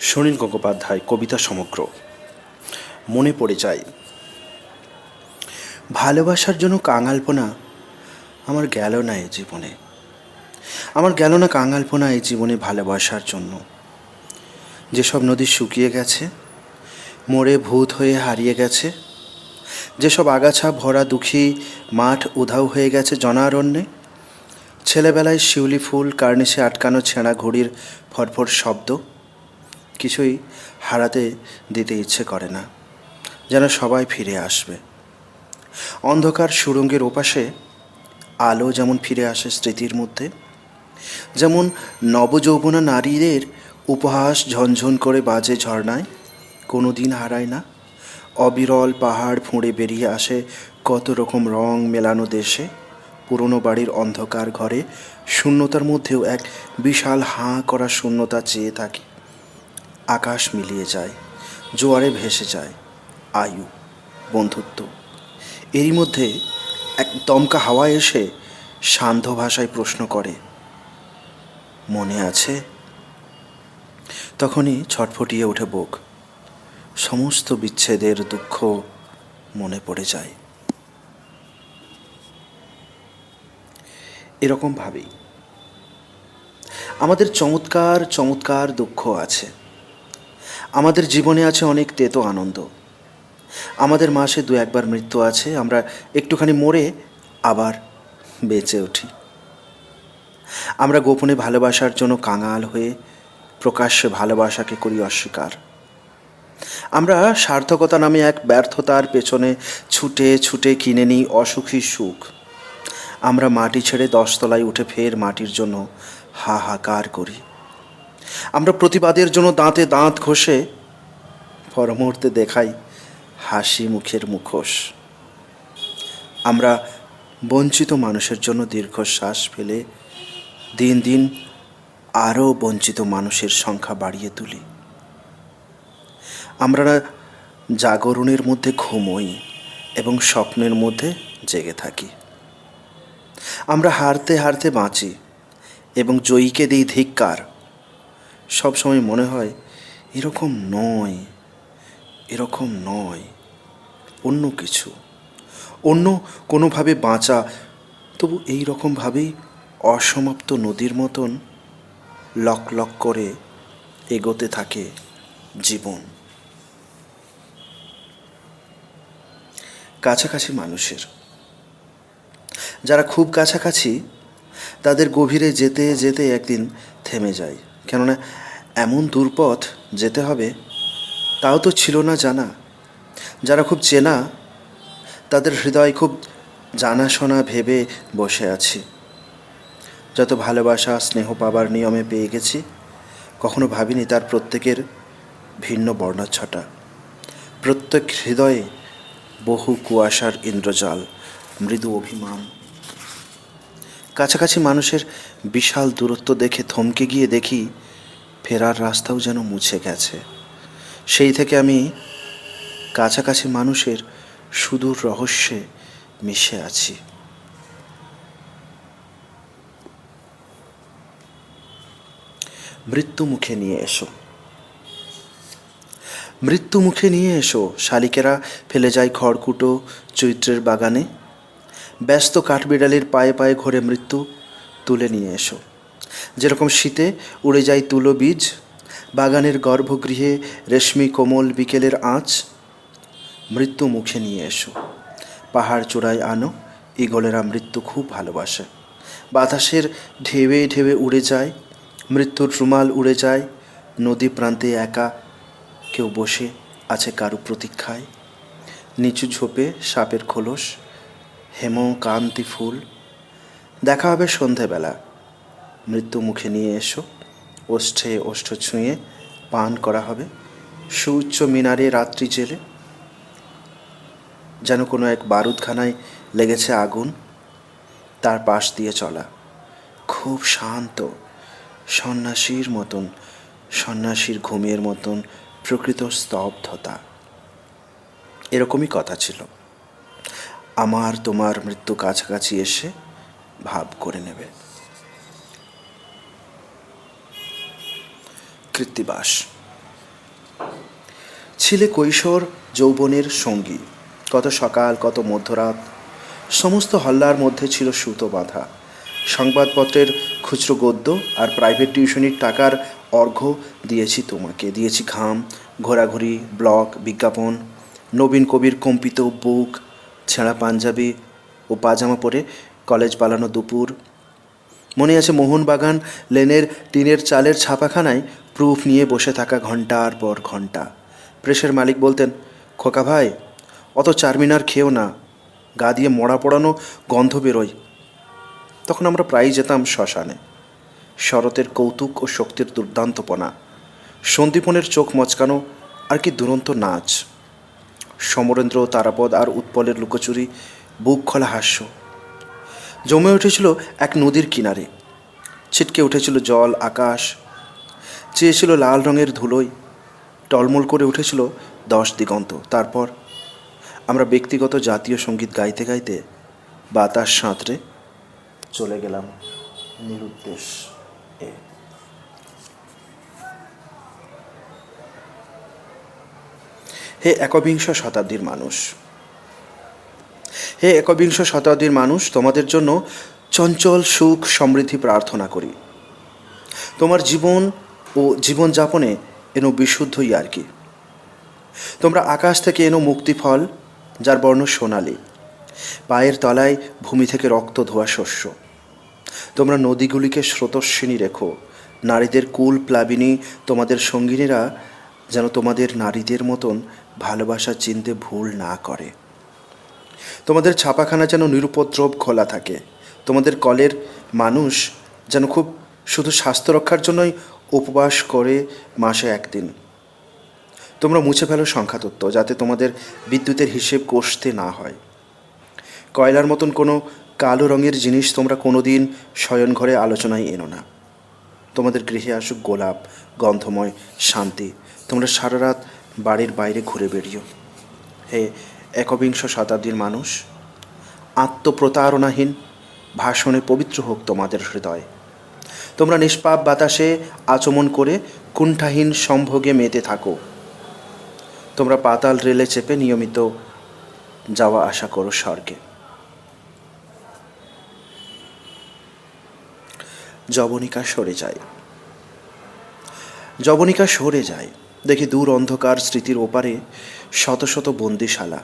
সুনীল গঙ্গোপাধ্যায় কবিতা সমগ্র। মনে পড়ে যায় ভালোবাসার জন্য কাঙালপনা আমার গেল না এই জীবনে, আমার গেল না কাঙালপনা এই জীবনে ভালোবাসার জন্য। যেসব নদী শুকিয়ে গেছে, মরে ভূত হয়ে হারিয়ে গেছে, যেসব আগাছা ভরা দুঃখী মাঠ উধাও হয়ে গেছে জনারণ্যে, ছেলেবেলায় শিউলি ফুল কার্নিশে আটকানো ছেঁড়া ঘড়ির ফটফট শব্দ, কিছুই হারাতে দিতে ইচ্ছে করে না, যেন সবাই ফিরে আসবে। অন্ধকার সুড়ঙ্গের ওপাশে আলো যেমন ফিরে আসে স্মৃতির মধ্যে, যেমন নবযৌবনা নারীদের উপহাস ঝনঝন করে বাজে ঝর্ণায়, কোনো দিন হারায় না। অবিরল পাহাড় ফুঁড়ে বেরিয়ে আসে কত রকম রং মেলানো দেশে। পুরনো বাড়ির অন্ধকার ঘরে শূন্যতার মধ্যেও এক বিশাল হাঁ করা শূন্যতা চেয়ে থাকি। আকাশ মিলিয়ে যায়, জোয়ারে ভেসে যায় আয়ু, বন্ধুত্ব। এরই মধ্যে এক দমকা হাওয়া এসে শান্ত ভাষায় প্রশ্ন করে, মনে আছে? তখনই ছটফটিয়ে ওঠে বুক, সমস্ত বিচ্ছেদের দুঃখ মনে পড়ে যায়। এরকম ভাবেই আমাদের চমৎকার চমৎকার দুঃখ আছে, আমাদের জীবনে আছে অনেক তেতো আনন্দ, আমাদের মাসে দু একবার মৃত্যু আছে, আমরা একটুখানি মরে আবার বেঁচে উঠি। আমরা গোপনে ভালোবাসার জন্য কাঙাল হয়ে প্রকাশ্যে ভালোবাসাকে করি অস্বীকার। আমরা সার্থকতা নামে এক ব্যর্থতার পেছনে ছুটে ছুটে কিনে নিই অসুখী সুখ। আমরা মাটি ছেড়ে 10 তলায় উঠে ফের মাটির জন্য হাহাকার করি। আমরা প্রতিবাদের জন্য দাঁতে দাঁত ঘষে পরমুহূর্তে দেখাই হাসি মুখের মুখোশ। আমরা বঞ্চিত মানুষের জন্য দীর্ঘশ্বাস ফেলে দিন দিন আরও বঞ্চিত মানুষের সংখ্যা বাড়িয়ে তুলি। আমরা জাগরণের মধ্যে ঘুমোই এবং স্বপ্নের মধ্যে জেগে থাকি। আমরা হারতে হারতে বাঁচি এবং জয়ীকে দিই ধিক্কার। সবসময় মনে হয় এরকম নয়, এরকম নয়, অন্য কিছু, অন্য কোনোভাবে বাঁচা। তবু এই রকমভাবেই অসমাপ্ত নদীর মতন লক লক করে এগোতে থাকে জীবন। কাছাকাছি মানুষের, যারা খুব কাছাকাছি, তাদের গভীরে যেতে যেতে একদিন থেমে যায়। কেননা এমন দূরপথ যেতে হবে তাও তো ছিল না জানা। যারা খুব চেনা, তাদের হৃদয় খুব জানাশোনা ভেবে বসে আছি। যত ভালোবাসা স্নেহ পাবার নিয়মে পেয়ে গেছি, কখনো ভাবিনি তার প্রত্যেকের ভিন্ন বর্ণচ্ছটা। প্রত্যেক হৃদয়ে বহু কুয়াশার ইন্দ্রজাল, মৃদু অভিমান। কাছাকাছি মানুষের বিশাল দূরত্ব দেখে থমকে গিয়ে দেখি ফেরার রাস্তাও যেন মুছে গেছে। সেই থেকে আমি কাছাকাছি মানুষের সুদূর রহস্যে মিশে আছি। মৃত্যু মুখে নিয়ে এসো, মৃত্যু মুখে নিয়ে এসো, শালিকেরা ফেলে যায় খড়কুটো চৈত্রের বাগানে। ব্যস্ত কাঠবিড়ালির পায়ে পায়ে ঘোরে মৃত্যু, তুলে নিয়ে এসো। যেরকম শীতে উড়ে যায় তুলো বীজ, বাগানের গর্ভগৃহে রেশমি কোমল বিকেলের আঁচ। মৃত্যু মুখে নিয়ে এসো, পাহাড় চূড়ায় আনো, ঈগলেরা মৃত্যু খুব ভালোবাসে। বাতাসের ঢেউে ঢেউে উড়ে যায়, মৃত্যুর রুমাল উড়ে যায়। নদী প্রান্তে একা কেউ বসে আছে কারু প্রতীক্ষায়। নিচু ঝোপে সাপের খোলস, হেমকান্তি ফুল। দেখা হবে সন্ধেবেলা, মৃত্যু মুখে নিয়ে এসো। ওষ্ঠে ওষ্ঠ ছুঁয়ে পান করা হবে সুউচ্চ মিনারে রাত্রি জেলে। যেন কোনো এক বারুদখানায় লেগেছে আগুন, তার পাশ দিয়ে চলা খুব শান্ত, সন্ন্যাসীর মতন, সন্ন্যাসীর ঘুমের মতন প্রকৃত স্তব্ধতা। এরকমই কথা ছিল। আমার তোমার মৃত্যু কাছাকাছি এসে ভাব করে নেবে। কৃত্তিবাস। ছিলে কৈশোর যৌবনের সঙ্গী। কত সকাল, কত মধ্যরাত, সমস্ত হল্লার মধ্যে ছিল সুতো বাঁধা। সংবাদপত্রের খুচরো গদ্য আর প্রাইভেট টিউশনির টাকার অর্ঘ্য দিয়েছি তোমাকে। দিয়েছি ঘাম, ঘোরাঘুরি, ব্লগ, বিজ্ঞাপন, নবীন কবির কম্পিত বুক, ছেঁড়া পাঞ্জাবি ও পাজামা পরে কলেজ পালানো দুপুর। মনে আছে মোহনবাগান লেনের টিনের চালের ছাপাখানায় প্রুফ নিয়ে বসে থাকা ঘন্টার পর ঘন্টা। প্রেসের মালিক বলতেন, খোকা ভাই, অত চারমিনার খেও না, গা দিয়ে মরা পোড়ানো গন্ধ বেরোয়। তখন আমরা প্রায়ই যেতাম শ্মশানে। শরতের কৌতুক ও শক্তির দুর্দান্তপনা, সন্দীপনের চোখ মচকানো আর কি দুরন্ত নাচ, সমরেন্দ্র, তারাপদ আর উৎপলের লুকোচুরি, বুক খোলা হাস্য। জমে উঠেছিল এক নদীর কিনারে, ছিটকে উঠেছিল জল, আকাশ চেয়েছিল লাল রঙের ধুলোয়, টলমল করে উঠেছিল 10 দিগন্ত। তারপর আমরা ব্যক্তিগত জাতীয় সঙ্গীত গাইতে গাইতে বাতাস সাঁতরে চলে গেলাম নিরুদ্দেশ এ। হে একবিংশ শতাব্দীর মানুষ, হে একবিংশ শতাব্দীর মানুষ, তোমাদের জন্য চঞ্চল সুখ সমৃদ্ধি প্রার্থনা করি। তোমার জীবন ও জীবনযাপনে এনো বিশুদ্ধ ইয়ার্কি। তোমরা আকাশ থেকে এনো মুক্তিফল, যার বর্ণ সোনালি, পায়ের তলায় ভূমি থেকে রক্ত ধোয়া শস্য। তোমরা নদীগুলিকে স্রোতস্বিনী রেখো, নারীদের কুল প্লাবিনী তোমাদের সঙ্গিনীরা যেন তোমাদের নারীদের মতন ভালোবাসা চিনতে ভুল না করে। তোমাদের ছাপাখানা যেন নিরুপদ্রব খোলা থাকে। তোমাদের কলের মানুষ যেন খুব শুধু স্বাস্থ্য রক্ষার জন্যই উপবাস করে মাসে একদিন। তোমরা মুছে ফেলো সংখ্যাতত্ত্ব, যাতে তোমাদের বিদ্যুতের হিসেব কষতে না হয়। কয়লার মতন কোনো কালো রঙের জিনিস তোমরা কোনো দিন শয়নঘরে আলোচনায় এনো না। তোমাদের গৃহে আসুক গোলাপ, গন্ধময় শান্তি। তোমরা সারা রাত বাড়ির বাইরে ঘুরে বেরিও। হে একবিংশ শতাব্দীর মানুষ, আত্মপ্রতারণাহীন ভাষণে পবিত্র হোক তোমাদের হৃদয়। তোমরা নিষ্পাপ বাতাসে আচমন করে কুণ্ঠাহীন সম্ভোগে মেতে থাকো। তোমরা পাতাল রেলে চেপে নিয়মিত যাওয়া আসা করো স্বর্গে। যবনিকা সরে যায়, যবনিকা সরে যায়। দেখি দূর অন্ধকার স্মৃতির ওপারে শত শত বন্দিশালা।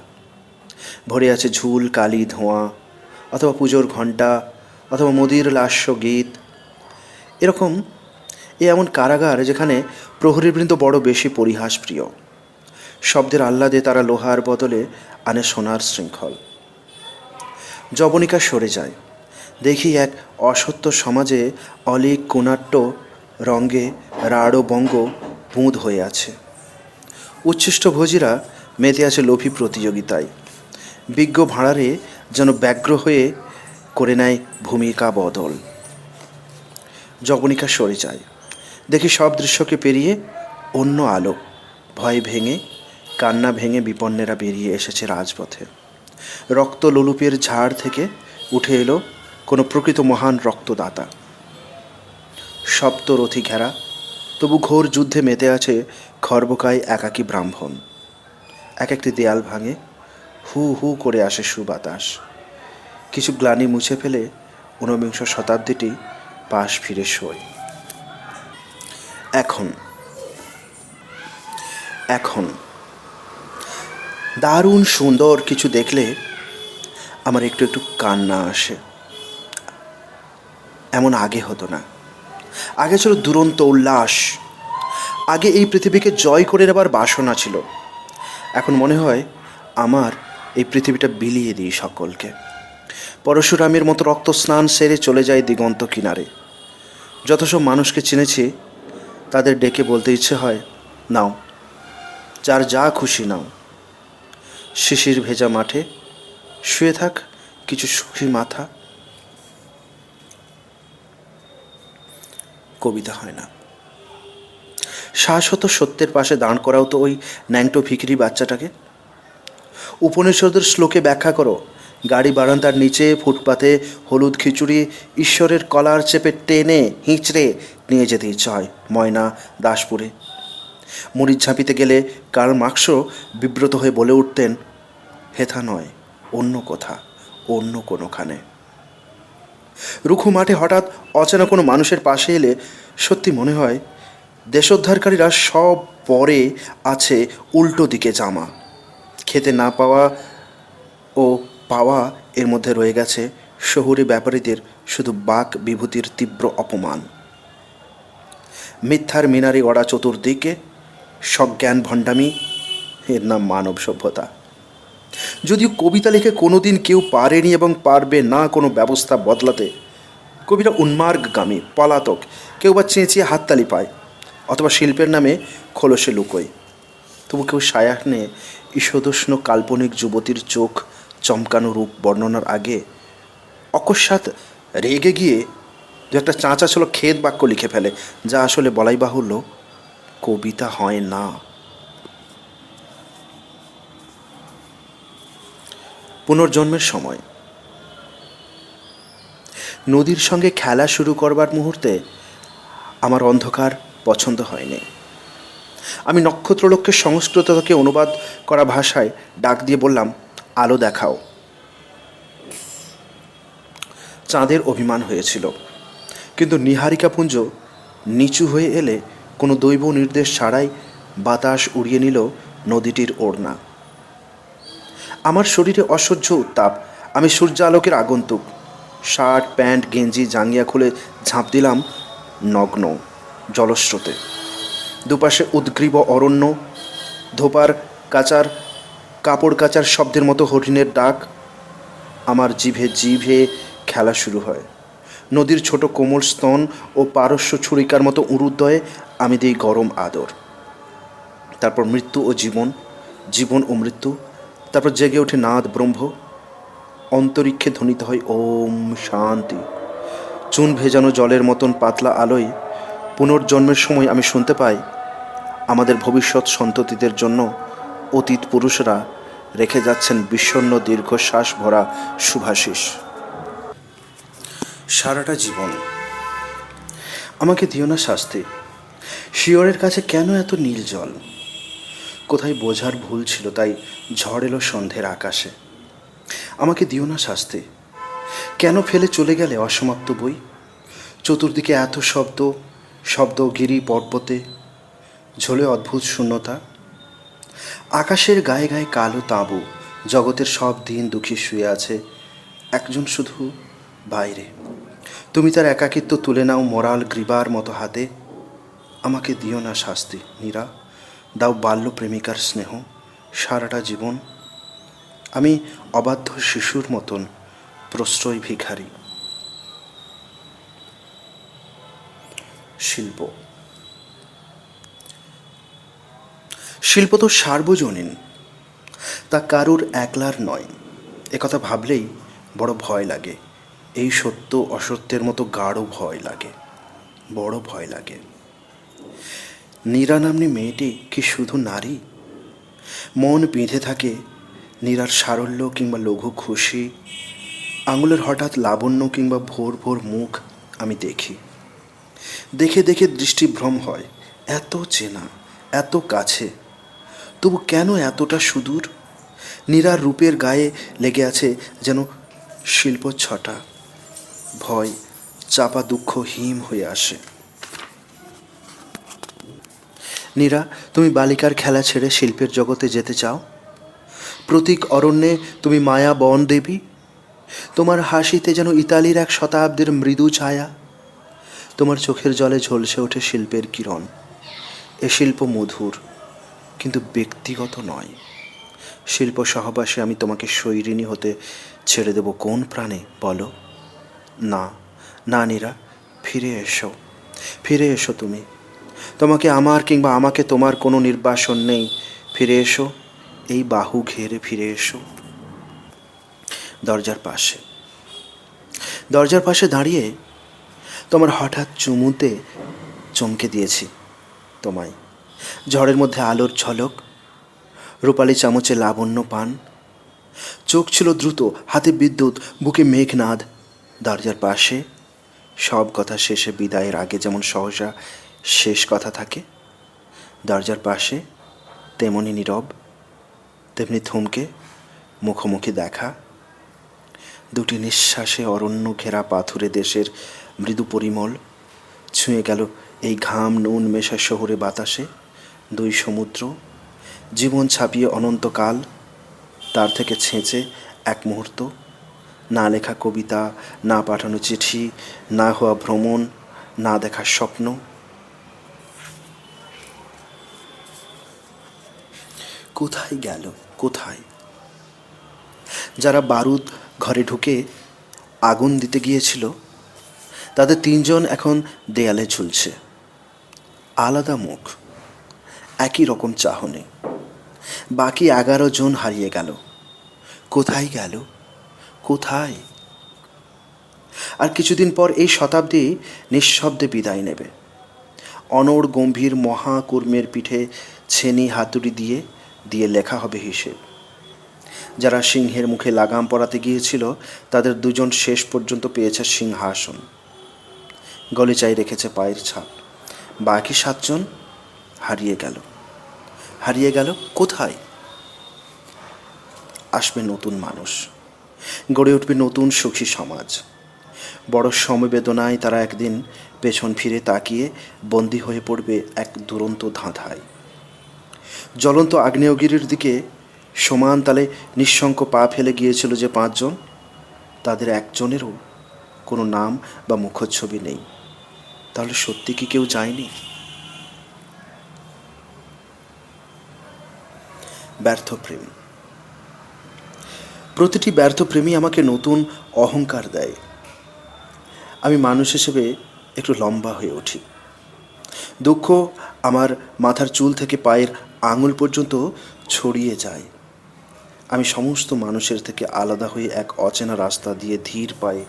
ভরে আছে ঝুল, কালি, ধোঁয়া, অথবা পুজোর ঘণ্টা, অথবা মোদির লাস্য গীত। এমন কারাগার যেখানে প্রহরীবৃন্দ বড় বেশি পরিহাস প্রিয়। শব্দের আহ্লাদে তারা লোহার বদলে আনে সোনার শৃঙ্খল। যবনিকা সরে যায়। দেখি এক অসত্য সমাজে অলিক কুনাট্য রঙ্গে রাড়ো বঙ্গ বুঁদ হয়ে আছে। উচ্ছিষ্ট ভোজীরা মেতে আছে লোভী প্রতিযোগিতায়। বিজ্ঞ ভাঁড়ারে যেন ব্যগ্র হয়ে করে নেয় ভূমিকা বদল। যবনিকা সরে যায়। দেখি সব দৃশ্যকে পেরিয়ে অন্য আলো। ভয় ভেঙে, কান্না ভেঙে বিপন্নেরা বেরিয়ে এসেছে রাজপথে। রক্ত লোলুপের ঝাড় থেকে উঠে এলো কোনো প্রকৃত মহান রক্তদাতা। সপ্তরথী ঘেরা, তবু ঘোর যুদ্ধে মেতে আছে খর্বকায় একাকী ব্রাহ্মণ। এক একটি দেয়াল ভাঙে, হু হু করে আসে সুবাতাস। কিছু গ্লানি মুছে ফেলে ঊনবিংশ শতাব্দীটি পাশ ফিরে শোয়। এখন দারুণ সুন্দর কিছু দেখলে আমার একটু একটু কান্না আসে। এমন আগে হতো না। আগে ছিল দুরন্ত উল্লাস। আগে এই পৃথিবীকে জয় করে নেবার বাসনা ছিল। এখন মনে হয় আমার এই পৃথিবীটা বিলিয়ে দিই সকলকে। পরশুরামের মতো রক্ত স্নান সেরে চলে যায় দিগন্ত কিনারে। যত সব মানুষকে চিনেছি তাদের ডেকে বলতে ইচ্ছে হয়, নাও, যার যা খুশি নাও। শিশির ভেজা মাঠে শুয়ে থাক কিছু সুখী মাথা। কবিতা হয় না। শাশ্বত সত্যের পাশে দাঁড় করাও তো ওই ন্যাংটো ভিখিরি বাচ্চাটাকে। উপনিষদের শ্লোকে ব্যাখ্যা করো, গাড়ি বারান্দার নিচে ফুটপাতে হলুদ খিচুড়ি ঈশ্বরের কলার চেপে টেনে হিঁচড়ে নিয়ে যেতে ইচ্ছে হয় ময়না দাসপুরে। মরিচ ঝাঁপিতে গেলে কার্ল মার্ক্সও বিব্রত হয়ে বলে উঠতেন, হেথা নয়, অন্য কোথা, অন্য কোনোখানে। রুখু মাঠে হঠাৎ অচেনা কোনো মানুষের পাশে এলে সত্যি মনে হয় দেশোদ্ধারকারীরা সব পরে আছে উল্টো দিকে জামা। খেতে না পাওয়া ও পাওয়া এর মধ্যে রয়ে গেছে শহুরে ব্যাপারীদের শুধু বাক বিভূতির তীব্র অপমান। মিথ্যার মিনারে গড়া চতুর্দিকে সজ্ঞান ভণ্ডামি, এর নাম মানব সভ্যতা। যদিও কবিতা লিখে কোনোদিন কেউ পারেনি এবং পারবে না কোনো ব্যবস্থা বদলাতে। কবিরা উন্মার্গগামী, পলাতক, কেউ বা চেঁচিয়ে হাততালি পায় অথবা শিল্পের নামে খোলসে লুকোয়। তবু কেউ সায়াহ্নে ঈষদুষ্ণ কাল্পনিক যুবতীর চোখ চমকানো রূপ বর্ণনার আগে অকস্মাৎ রেগে গিয়ে দু একটা চাঁচা ছিল খেদ বাক্য লিখে ফেলে, যা আসলে বলাই বাহুল্য কবিতা হয় না। পুনর্জন্মের সময় নদীর সঙ্গে খেলা শুরু করবার মুহূর্তে আমার অন্ধকার পছন্দ হয়নি। আমি নক্ষত্রলোককে সংস্কৃত থেকে অনুবাদ করা ভাষায় ডাক দিয়ে বললাম, আলো দেখাও। চাঁদের অভিমান হয়েছিল, কিন্তু নীহারিকাপুঞ্জ নিচু হয়ে এলে কোনো দৈব নির্দেশ ছাড়াই বাতাস উড়িয়ে নিল নদীটির ওড়না। আমার শরীরে অসহ্য উত্তাপ। আমি সূর্যালোকের আগন্তুক। শার্ট, প্যান্ট, গেঞ্জি, জাঙ্গিয়া খুলে ঝাঁপ দিলাম নগ্ন জলস্রোতে। দুপাশে উদ্গ্রীব অরণ্য, ধোপার কাচার, কাপড় কাচার শব্দের মতো হরিণের ডাক। আমার জিভে জিভে খেলা শুরু হয়। নদীর ছোট কোমল স্তন ও পারস্য ছুরিকার মতো উরুদ্বয়ে আমি দিই গরম আদর। তারপর মৃত্যু ও জীবন, জীবন ও মৃত্যু। তারপর জেগে ওঠে নাদ ব্রহ্ম। অন্তরিক্ষে ধ্বনিত হয় ওম শান্তি। চুন ভেজানো জলের মতন পাতলা আলোয় পুনর্জন্মের সময় আমি শুনতে পাই আমাদের ভবিষ্যৎ সন্ততিদের জন্য অতীত পুরুষরা রেখে যাচ্ছেন বিষণ্ণ দীর্ঘশ্বাস ভরা শুভাশিস। সারাটা জীবন আমাকে দিও না শাস্তি। শিয়রের কাছে কেন এত নীল জল? কোথায় বোঝার ভুল ছিল, তাই ঝড় এলো সন্ধ্যের আকাশে। আমাকে দিও না শাস্তি। কেন ফেলে চলে গেলে অসমাপ্ত বই? চতুর্দিকে এত শব্দ, শব্দ গিরি পর্বতে ঝোলে অদ্ভুত শূন্যতা। আকাশের গায়ে গায়ে কালো তাঁবু। জগতের সব দিন দুঃখী শুয়ে আছে, একজন শুধু বাইরে। তুমি তার একাকিত্ব তুলে নাও মরাল গ্রীবার মতো হাতে। আমাকে দিও না শাস্তি মীরা, দাও বাল্য প্রেমিকার স্নেহ। সারাটা জীবন আমি অবাধ্য শিশুর মতন প্রশ্রয় ভিখারি। শিল্প শিল্প তো সার্বজনীন, তা কারুর একলার নয়। একথা ভাবলেই বড় ভয় লাগে। এই সত্য অসত্যের মতো গাঢ় ভয় লাগে, বড় ভয় লাগে। নীরা নাম্নী মেয়েটি কি শুধু নারী? মন বেঁধে থাকে নীরার সারল্য কিংবা লঘু খুশি, আঙুলের হঠাৎ লাবণ্য কিংবা ভোর ভোর মুখ আমি দেখি। দেখে দেখে দৃষ্টিভ্রম হয়। এত চেনা, এত কাছে, তবু কেন এতটা সুদূর? নীরার রূপের গায়ে লেগে আছে যেন শিল্পচ্ছটা। ভয়, চাপা দুঃখ হিম হয়ে আসে। নীরা, তুমি বালিকার খেলা ছেড়ে শিল্পের জগতে যেতে চাও? প্রতীক অরণ্যে তুমি মায়া বন দেবী। তোমার হাসিতে যেন ইতালির এক শতাব্দীর মৃদু ছায়া। তোমার চোখের জলে ঝলসে ওঠে শিল্পের কিরণ। এ শিল্প মধুর, কিন্তু ব্যক্তিগত নয়। শিল্প সহবাসে আমি তোমাকে শৈরিনী হতে ছেড়ে দেব কোন প্রাণে বলো? না না নীরা, ফিরে এসো, ফিরে এসো তুমি। তোমাকে আমার কিংবা আমাকে তোমার কোনো নির্বাসন নেই। ফিরে এসো, এই বাহু ঘেরে ফিরে এসো। দরজার পাশে দাঁড়িয়ে তোমার হঠাৎ চুমুতে চমকে দিয়েছি তোমায়। ঝড়ের মধ্যে আলোর ঝলক, রূপালি চামচে লাবণ্য পান। চোখ ছিল দ্রুত, হাতে বিদ্যুৎ, বুকে মেঘনাদ। দরজার পাশে সব কথা শেষে বিদায়ের আগে যেমন সহসা শেষ কথা থাকে, দরজার পাশে তেমনি নীরব, তেমনি থমকে মুখোমুখি দেখা, দুটি নিঃশ্বাসে অরণ্য ঘেরা পাথুরে দেশের মৃদু পরিমল ছুঁয়ে গেল এই ঘাম নুন মেশা শহরে বাতাসে। দুই সমুদ্র, জীবন ছাপিয়ে অনন্তকাল, তার থেকে ছেঁচে এক মুহূর্ত, না লেখা কবিতা, না পাঠানো চিঠি, না হওয়া ভ্রমণ, না দেখা স্বপ্ন। কোথায় গেল, কোথায়? যারা বারুদ ঘরে ঢুকে আগুন দিতে গিয়েছিল, তাদের তিনজন এখন দেয়ালে ঝুলছে, আলাদা মুখ, একই রকম চাহনি। বাকি 11 জন হারিয়ে গেল। কোথায় গেল, কোথায়? আর কিছুদিন পর এই শতাব্দী নিঃশব্দে বিদায় নেবে। অনড় গম্ভীর মহাকুর্মের পিঠে ছেনি হাতুড়ি দিয়ে দিয়ে লেখা হবে হিসেব। যারা সিংহের মুখে লাগাম পরাতে গিয়েছিল, তাদের দুজন শেষ পর্যন্ত পেয়েছে সিংহাসন, গলিচায় রেখেছে পায়ের ছাপ। বাকি 7 জন হারিয়ে গেল। হারিয়ে গেল কোথায়? আসবে নতুন মানুষ, গড়ে উঠবে নতুন সুখী সমাজ। বড় সমবেদনায় তারা একদিন পেছন ফিরে তাকিয়ে বন্দী হয়ে পড়বে এক দুরন্ত ধাঁধায়। জ্বলন্ত আগ্নেয়গিরির দিকে সমান তালে নিঃশঙ্ক পা ফেলে গিয়েছিল যে 5 জন, তাদের একজনেরও কোনো নাম বা মুখচ্ছবি নেই। তাহলে সত্যি কি কেউ যায়নি? ব্যর্থ প্রেম। প্রতিটি ব্যর্থ প্রেমই আমাকে নতুন অহংকার দেয়। আমি মানুষ হিসেবে একটু লম্বা হয়ে উঠি। দুঃখ আমার মাথার চুল থেকে পায়ের আঙুল পর্যন্ত ছড়িয়ে যায়। আমি সমস্ত মানুষের থেকে আলাদা হয়ে এক অচেনা রাস্তা দিয়ে ধীর পায়ে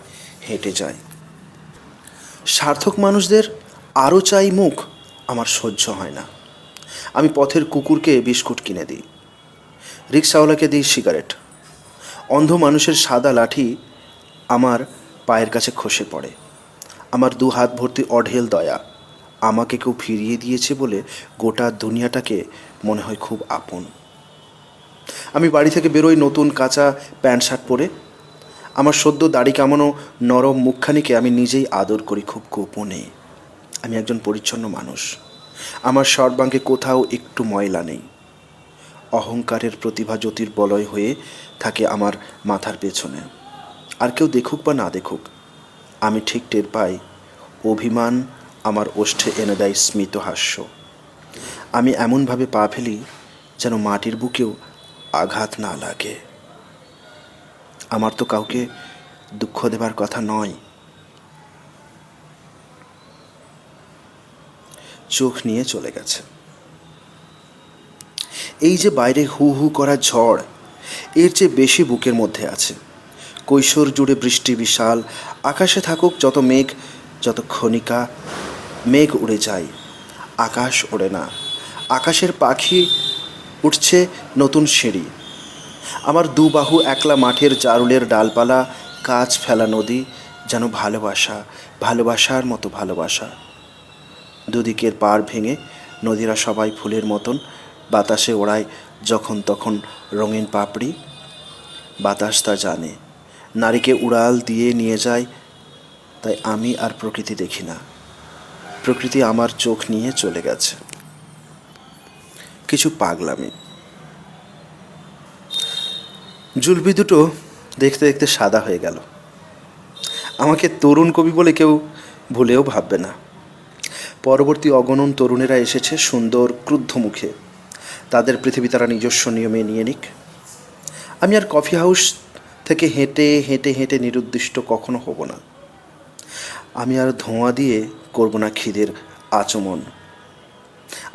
হেঁটে যাই। সার্থক মানুষদের আরও চাই মুখ, আমার সহ্য হয় না। আমি পথের কুকুরকে বিস্কুট কিনে দিই, রিক্সাওয়ালাকে দিই সিগারেট। অন্ধ মানুষের সাদা লাঠি আমার পায়ের কাছে খসে পড়ে। আমার 2 হাত ভর্তি অঢেল দয়া। আমাকে কেউ ফিরিয়ে দিয়েছে বলে গোটা দুনিয়াটাকে মনে হয় খুব আপন। আমি বাড়ি থেকে বেরোই নতুন কাঁচা প্যান্ট শার্ট পরে। আমার সদ্য দাড়ি কামানো নরম মুখখানিকে আমি নিজেই আদর করি খুব গোপনে। আমি একজন পরিচ্ছন্ন মানুষ। আমার সর্বাঙ্গে কোথাও একটু ময়লা নেই। অহংকারের প্রতিভা জ্যোতির্বলয় হয়ে থাকে আমার মাথার পেছনে। আর কেউ দেখুক বা না দেখুক, আমি ঠিক টের পাই অভিমান আমার ওষ্ঠে এনে দেয় স্মিত হাস্য। আমি এমনভাবে পা ফেলি যেন মাটির বুকেও আঘাত না লাগে। আমার তো কাউকে দুঃখ দেবার কথা নয়। চোখ নিয়ে চলে গেছে। এই যে বাইরে হু হু করা ঝড়, এর চেয়ে বেশি বুকের মধ্যে আছে। কৈশোর জুড়ে বৃষ্টি বিশাল, আকাশে থাকুক যত মেঘ, যত ক্ষণিকা, মেঘ উড়ে যায়, আকাশ ওড়ে না। আকাশের পাখি উঠছে নতুন সিঁড়ি। আমার 2 বাহু একলা মাঠের জারুলের ডালপালা, কাজ ফেলা নদী, যেন ভালোবাসা, ভালোবাসার মতো ভালোবাসা। দুদিকের পাড় ভেঙে নদীরা সবাই ফুলের মতন বাতাসে ওড়ায় যখন তখন রঙিন পাপড়ি। বাতাস তা জানে, নারীকে উড়াল দিয়ে নিয়ে যায়। তাই আমি আর প্রকৃতি দেখি না, প্রকৃতি আমার চোখ নিয়ে চলে গেছে। কিছু পাগলামি। জুলপি দুটো দেখতে দেখতে সাদা হয়ে গেল। আমাকে তরুণ কবি বলে কেউ ভুলেও ভাববে না। পরবর্তী অগণন তরুণেরা এসেছে সুন্দর ক্রুদ্ধ মুখে। তাদের পৃথিবী তারা নিজস্ব নিয়মে নিয়ে নিক। আমি আর কফি হাউস থেকে হেঁটে হেঁটে হেঁটে নিরুদ্দিষ্ট কখনো হব না। আমি আর ধোঁয়া দিয়ে করব না খিদের আচমন।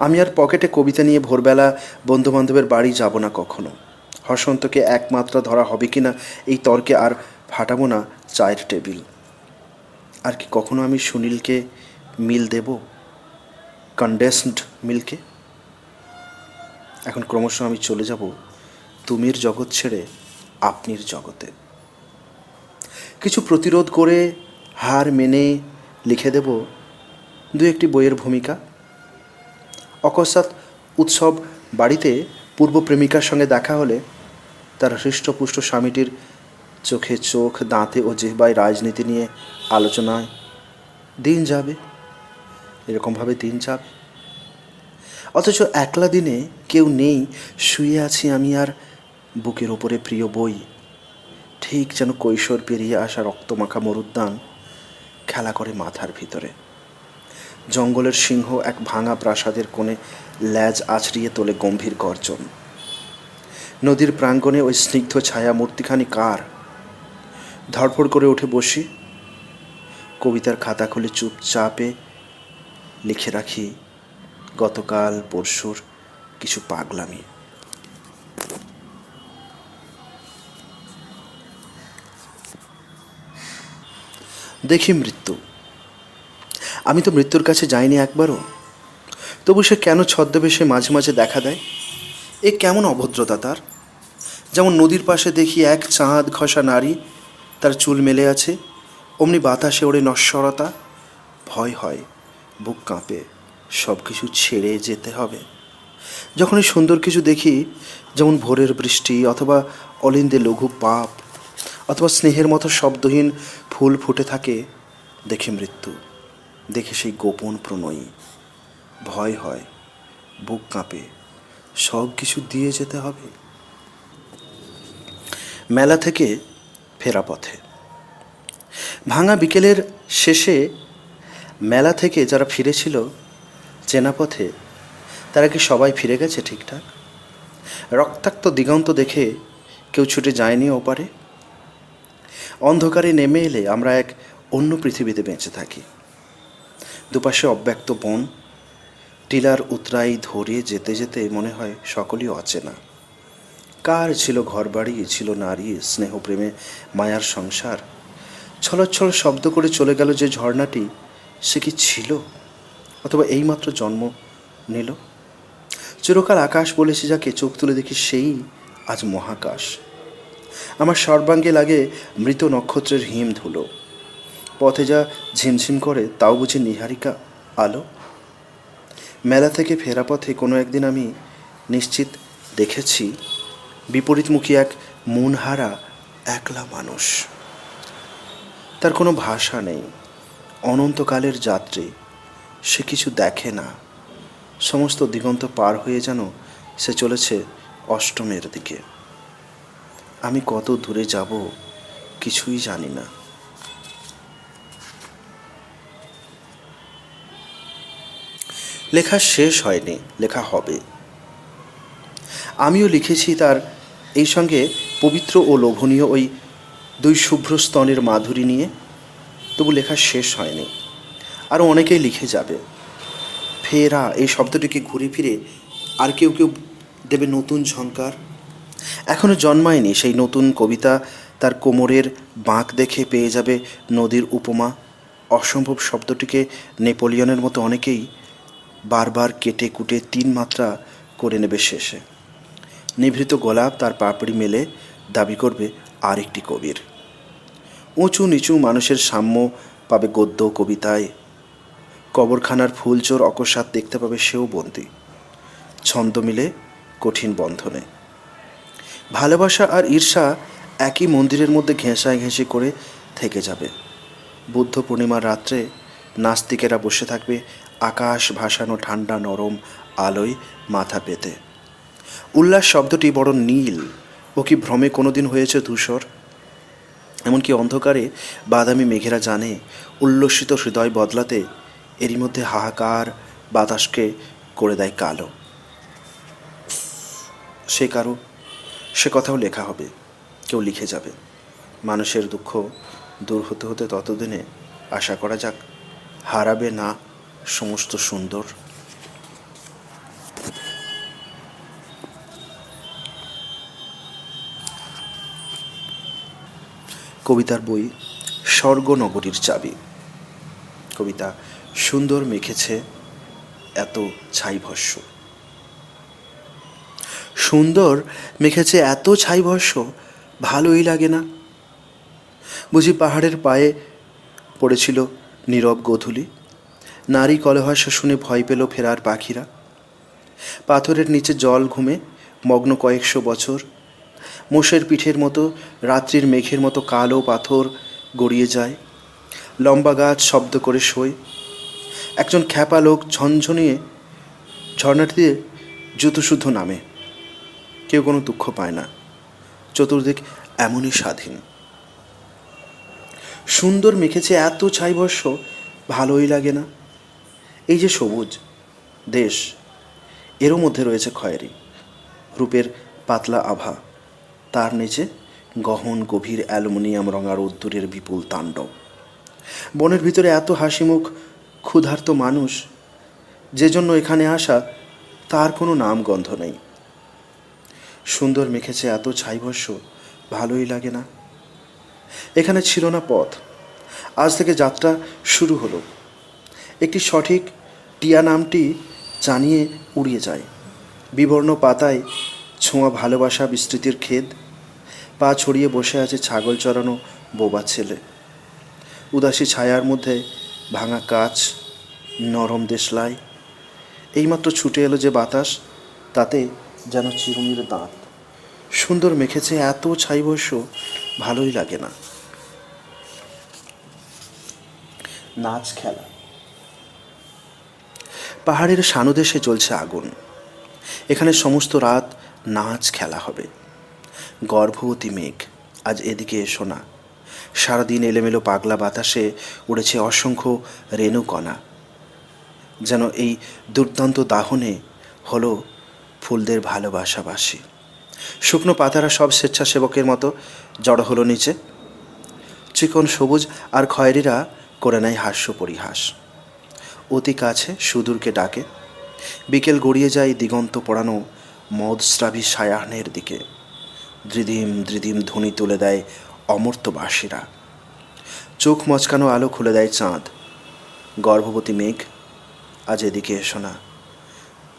আমি আর পকেটে কবিতা নিয়ে ভোরবেলা বন্ধুবান্ধবের বাড়ি যাব না কখনো। হসন্তকে একমাত্রা ধরা হবে কি না এই তর্কে আর ফাটাবো না চায়ের টেবিল। আর কি কখনো আমি সুনীলকে মিল দেব, কনডেন্সড মিল্কে? এখন ক্রমশ আমি চলে যাব তুমির জগৎ ছেড়ে আপনির জগতে। কিছু প্রতিরোধ করে হার মেনে লিখে দেব 2-1টি বইয়ের ভূমিকা। অকস্মাৎ উৎসব বাড়িতে পূর্ব প্রেমিকার সঙ্গে দেখা হলে তার হৃষ্টপুষ্ট স্বামীটির চোখে চোখ, দাঁতে ও জিহ্বায় রাজনীতি নিয়ে আলোচনায় দিন যাবে, এরকমভাবে দিন যাবে। অথচ একলা দিনে কেউ নেই, শুয়ে আছি আমি আর বুকের ওপরে প্রিয় বই, ঠিক যেন কৈশোর পেরিয়ে আসা রক্তমাখা মরুদ্যান খেলা করে মাথার ভিতরে। জঙ্গলের সিংহ এক ভাঙা প্রাসাদের কোণে ল্যাজ আছড়িয়ে তোলে গম্ভীর গর্জন। নদীর প্রাঙ্গণে ওই স্নিগ্ধ ছায়া মূর্তিখানি কার? ধড়ফড় করে উঠে বসি, কবিতার খাতা খুলে চুপচাপে লিখে রাখি গতকাল পরশুর কিছু পাগলামি। দেখি মৃত্যু। আমি তো মৃত্যুর কাছে যাইনি একবারও, তবু সে কেন ছদ্মবেশে মাঝে মাঝে দেখা দেয়? এ কেমন অভদ্রতা তার! যেমন নদীর পাশে দেখি এক চাঁদ ঘষা নারী, তার চুল মেলে আছে, অমনি বাতাসে ওড়ে নশ্বরতা। ভয় হয়, বুক কাঁপে, সব কিছু ছেড়ে যেতে হবে। যখনই সুন্দর কিছু দেখি, যেমন ভোরের বৃষ্টি, অথবা অলিন্দে লঘু পাপ, অথবা স্নেহের মতো শব্দহীন ফুল ফুটে থাকে, দেখি মৃত্যু, দেখি সেই গোপন প্রণয়ী। ভয় হয়, বুক কাঁপে, সব কিছু দিয়ে যেতে হবে। মেলা থেকে ফেরা পথে, ভাঙা বিকেলের শেষে মেলা থেকে যারা ফিরেছিল চেনা পথে, তারা কি সবাই ফিরে গেছে ঠিকঠাক? রক্তাক্ত দিগন্ত দেখে কেউ ছুটে যায়নি ওপারে? অন্ধকারে নেমে এলে আমরা এক অন্য পৃথিবীতে বেঁচে থাকি। দুপাশে অব্যক্ত বন, টিলার উতরাই ধরে যেতে যেতে মনে হয় সকলই অচেনা। কার ছিল ঘরবাড়ি, ছিল নারী, স্নেহপ্রেমে মায়ার সংসার? ছলচ্ছল শব্দ করে চলে গেল যে ঝর্ণাটি, সে কি ছিল, অথবা এইমাত্র জন্ম নিল? চিরকাল আকাশ বলেছে যাকে, চোখ তুলে দেখি সেই আজ মহাকাশ। আমার সর্বাঙ্গে লাগে মৃত নক্ষত্রের হিম ধুলো। পথে যা ঝিমঝিম করে, তাও বুঝি নীহারিকা আলো। মেলা থেকে ফেরা পথে কোনো একদিন আমি নিশ্চিত দেখেছি বিপরীতমুখী এক মনহারা একলা মানুষ। তার কোনো ভাষা নেই, অনন্তকালের যাত্রী, সে কিছু দেখে না। সমস্ত দিগন্ত পার হয়ে যেন সে চলেছে অষ্টমের দিকে। আমি কত দূরে যাব কিছুই জানি না। লেখা শেষ হয়নি, লেখা হবে। আমিও লিখেছি তার এই সঙ্গে পবিত্র ও লোভনীয় ওই দুই শুভ্র স্তনের মাধুরী নিয়ে, তবু লেখা শেষ হয়নি। আরও অনেকেই লিখে যাবে। ফেরা এই শব্দটিকে ঘুরে ফিরে আর কেউ কেউ দেবে নতুন ঝঙ্কার। এখনও জন্মায়নি সেই নতুন কবিতা, তার কোমরের বাঁক দেখে পেয়ে যাবে নদীর উপমা। অসম্ভব শব্দটিকে নেপোলিয়নের মতো অনেকেই বারবার কেটে কুটে 3 মাত্রা করে নেবে শেষে। নিভৃত গোলাপ তার পাপড়ি মেলে দাবি করবে আর একটি কবির। উঁচু নিচু মানুষের সাম্য পাবে গদ্য কবিতায়। কবরখানার ফুলচোর অকস্মাৎ দেখতে পাবে সেও বন্দি, ছন্দ মিলে কঠিন বন্ধনে। ভালোবাসা আর ঈর্ষা একই মন্দিরের মধ্যে ঘেঁষাঘেঁষি করে থেকে যাবে। বুদ্ধ পূর্ণিমার রাত্রে নাস্তিকেরা বসে থাকবে আকাশ ভাসানো ঠান্ডা নরম আলোয় মাথা পেতে। উল্লাস শব্দটি বড় নীল, ও কি ভ্রমে কোনোদিন হয়েছে ধূসর? এমনকি অন্ধকারে বাদামি মেঘেরা জানে উল্লসিত হৃদয় বদলাতে এরই মধ্যে হাহাকার বাতাসকে করে দেয় কালো। সে কথাও লেখা হবে, কেউ লিখে যাবে। মানুষের দুঃখ দূর হতে হতে ততদিনে আশা করা যাক হারাবে না সমস্ত সুন্দর। কবিতার বই স্বর্গনগরীর চাবি। কবিতা সুন্দর মেখেছে এত ছাই ভস্য, সুন্দর মেখেছে এত ছাই ভস্য, ভালোই লাগে না। বুঝি পাহাড়ের পায়ে পড়েছিল নীরব গোধূলি, নারী কলহাস্য শুনে ভয় পেল ফেরার পাখিরা। পাথরের নিচে জল ঘুমে মগ্ন কয়েকশো বছর। মোষের পিঠের মতো রাত্রির মেঘের মতো কালো পাথর গড়িয়ে যায়। লম্বা গাছ শব্দ করে শোয়। একজন খ্যাপা লোক ঝনঝনিয়ে ঝর্ণাটি দিয়ে জুতো শুদ্ধ নামে। কেউ কোনো দুঃখ পায় না। চতুর্দিক এমনই স্বাধীন। সুন্দর মেখেছে এত ছাই বর্ষ, ভালোই লাগে না। এই যে সবুজ দেশ, এরও মধ্যে রয়েছে খয়েরি রূপের পাতলা আভা। তার নিচে গহন গভীর অ্যালুমিনিয়াম রঙা রোদ্দুরের বিপুল তাণ্ডব। বনের ভিতরে এত হাসিমুখ ক্ষুধার্ত মানুষ, যে জন্য এখানে আসা তার কোনো নাম গন্ধ নেই। সুন্দর মেখেছে এত ছাইবর্ষ, ভালোই লাগে না। এখানে ছিল না পথ, আজ থেকে যাত্রা শুরু হলো। একটি সঠিক টিয়া নামটি জানিয়ে উড়িয়ে যায়। বিবর্ণ পাতায় ছোঁয়া ভালোবাসা বিস্তৃতির ক্ষেত। পা ছড়িয়ে বসে আছে ছাগল চড়ানো বোবা ছেলে। উদাসী ছায়ার মধ্যে ভাঙা কাচ, নরম দেশলাই। এইমাত্র ছুটে এলো যে বাতাস, তাতে যেন চিরুনির দাঁত। সুন্দর মেখেছে এত ছাইবর্ষ, ভালোই লাগে না। নাচ খেলা। পাহাড়ের সানুদেশে চলছে আগুন। এখানে সমস্ত রাত নাচ খেলা হবে। গর্ভবতী মেঘ, আজ এদিকে এসো না। সারাদিন এলোমেলো পাগলা বাতাসে উড়েছে অসংখ্য রেণুকণা। যেন এই দুর্দান্ত দাহনে হলো ফুলদের ভালোবাসাবাসী। শুকনো পাতারা সব স্বেচ্ছাসেবকের মতো জড়ো হলো নিচে। চিকন সবুজ আর খয়েরিরা করে নেয় হাস্য পরিহাস। অতি কাছে সুদূরকে ডাকে। বিকেল গড়িয়ে যায় দিগন্ত পড়ানো মদস্রাবী সায়াহ্নের দিকে। দ্রিদিম দ্রিদিম ধ্বনি তুলে দেয় অমর্ত্যবাসীরা। চোখ মচকানো আলো খুলে দেয় চাঁদ। গর্ভবতী মেঘ, আজ এদিকে এসো না।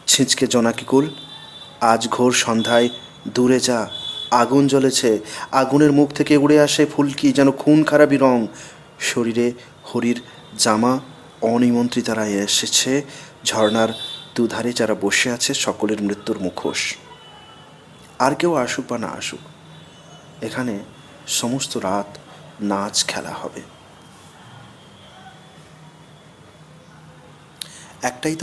ছিঁচকে জোনাকিকুল, আজ ঘোর সন্ধ্যায় দূরে যা। আগুন জ্বলেছে, আগুনের মুখ থেকে উড়ে আসে ফুলকি যেন খুন খারাপি রং। শরীরে হরির জামা, অনিমন্ত্রিতারা এসেছে। ঝর্ণার দুধারে যারা বসে আছে সকলের মৃত্যুর মুখোশ। আর কেউ আসুক বা না আসুক, এখানে সমস্ত রাত নাচ খেলা হবে। একটাই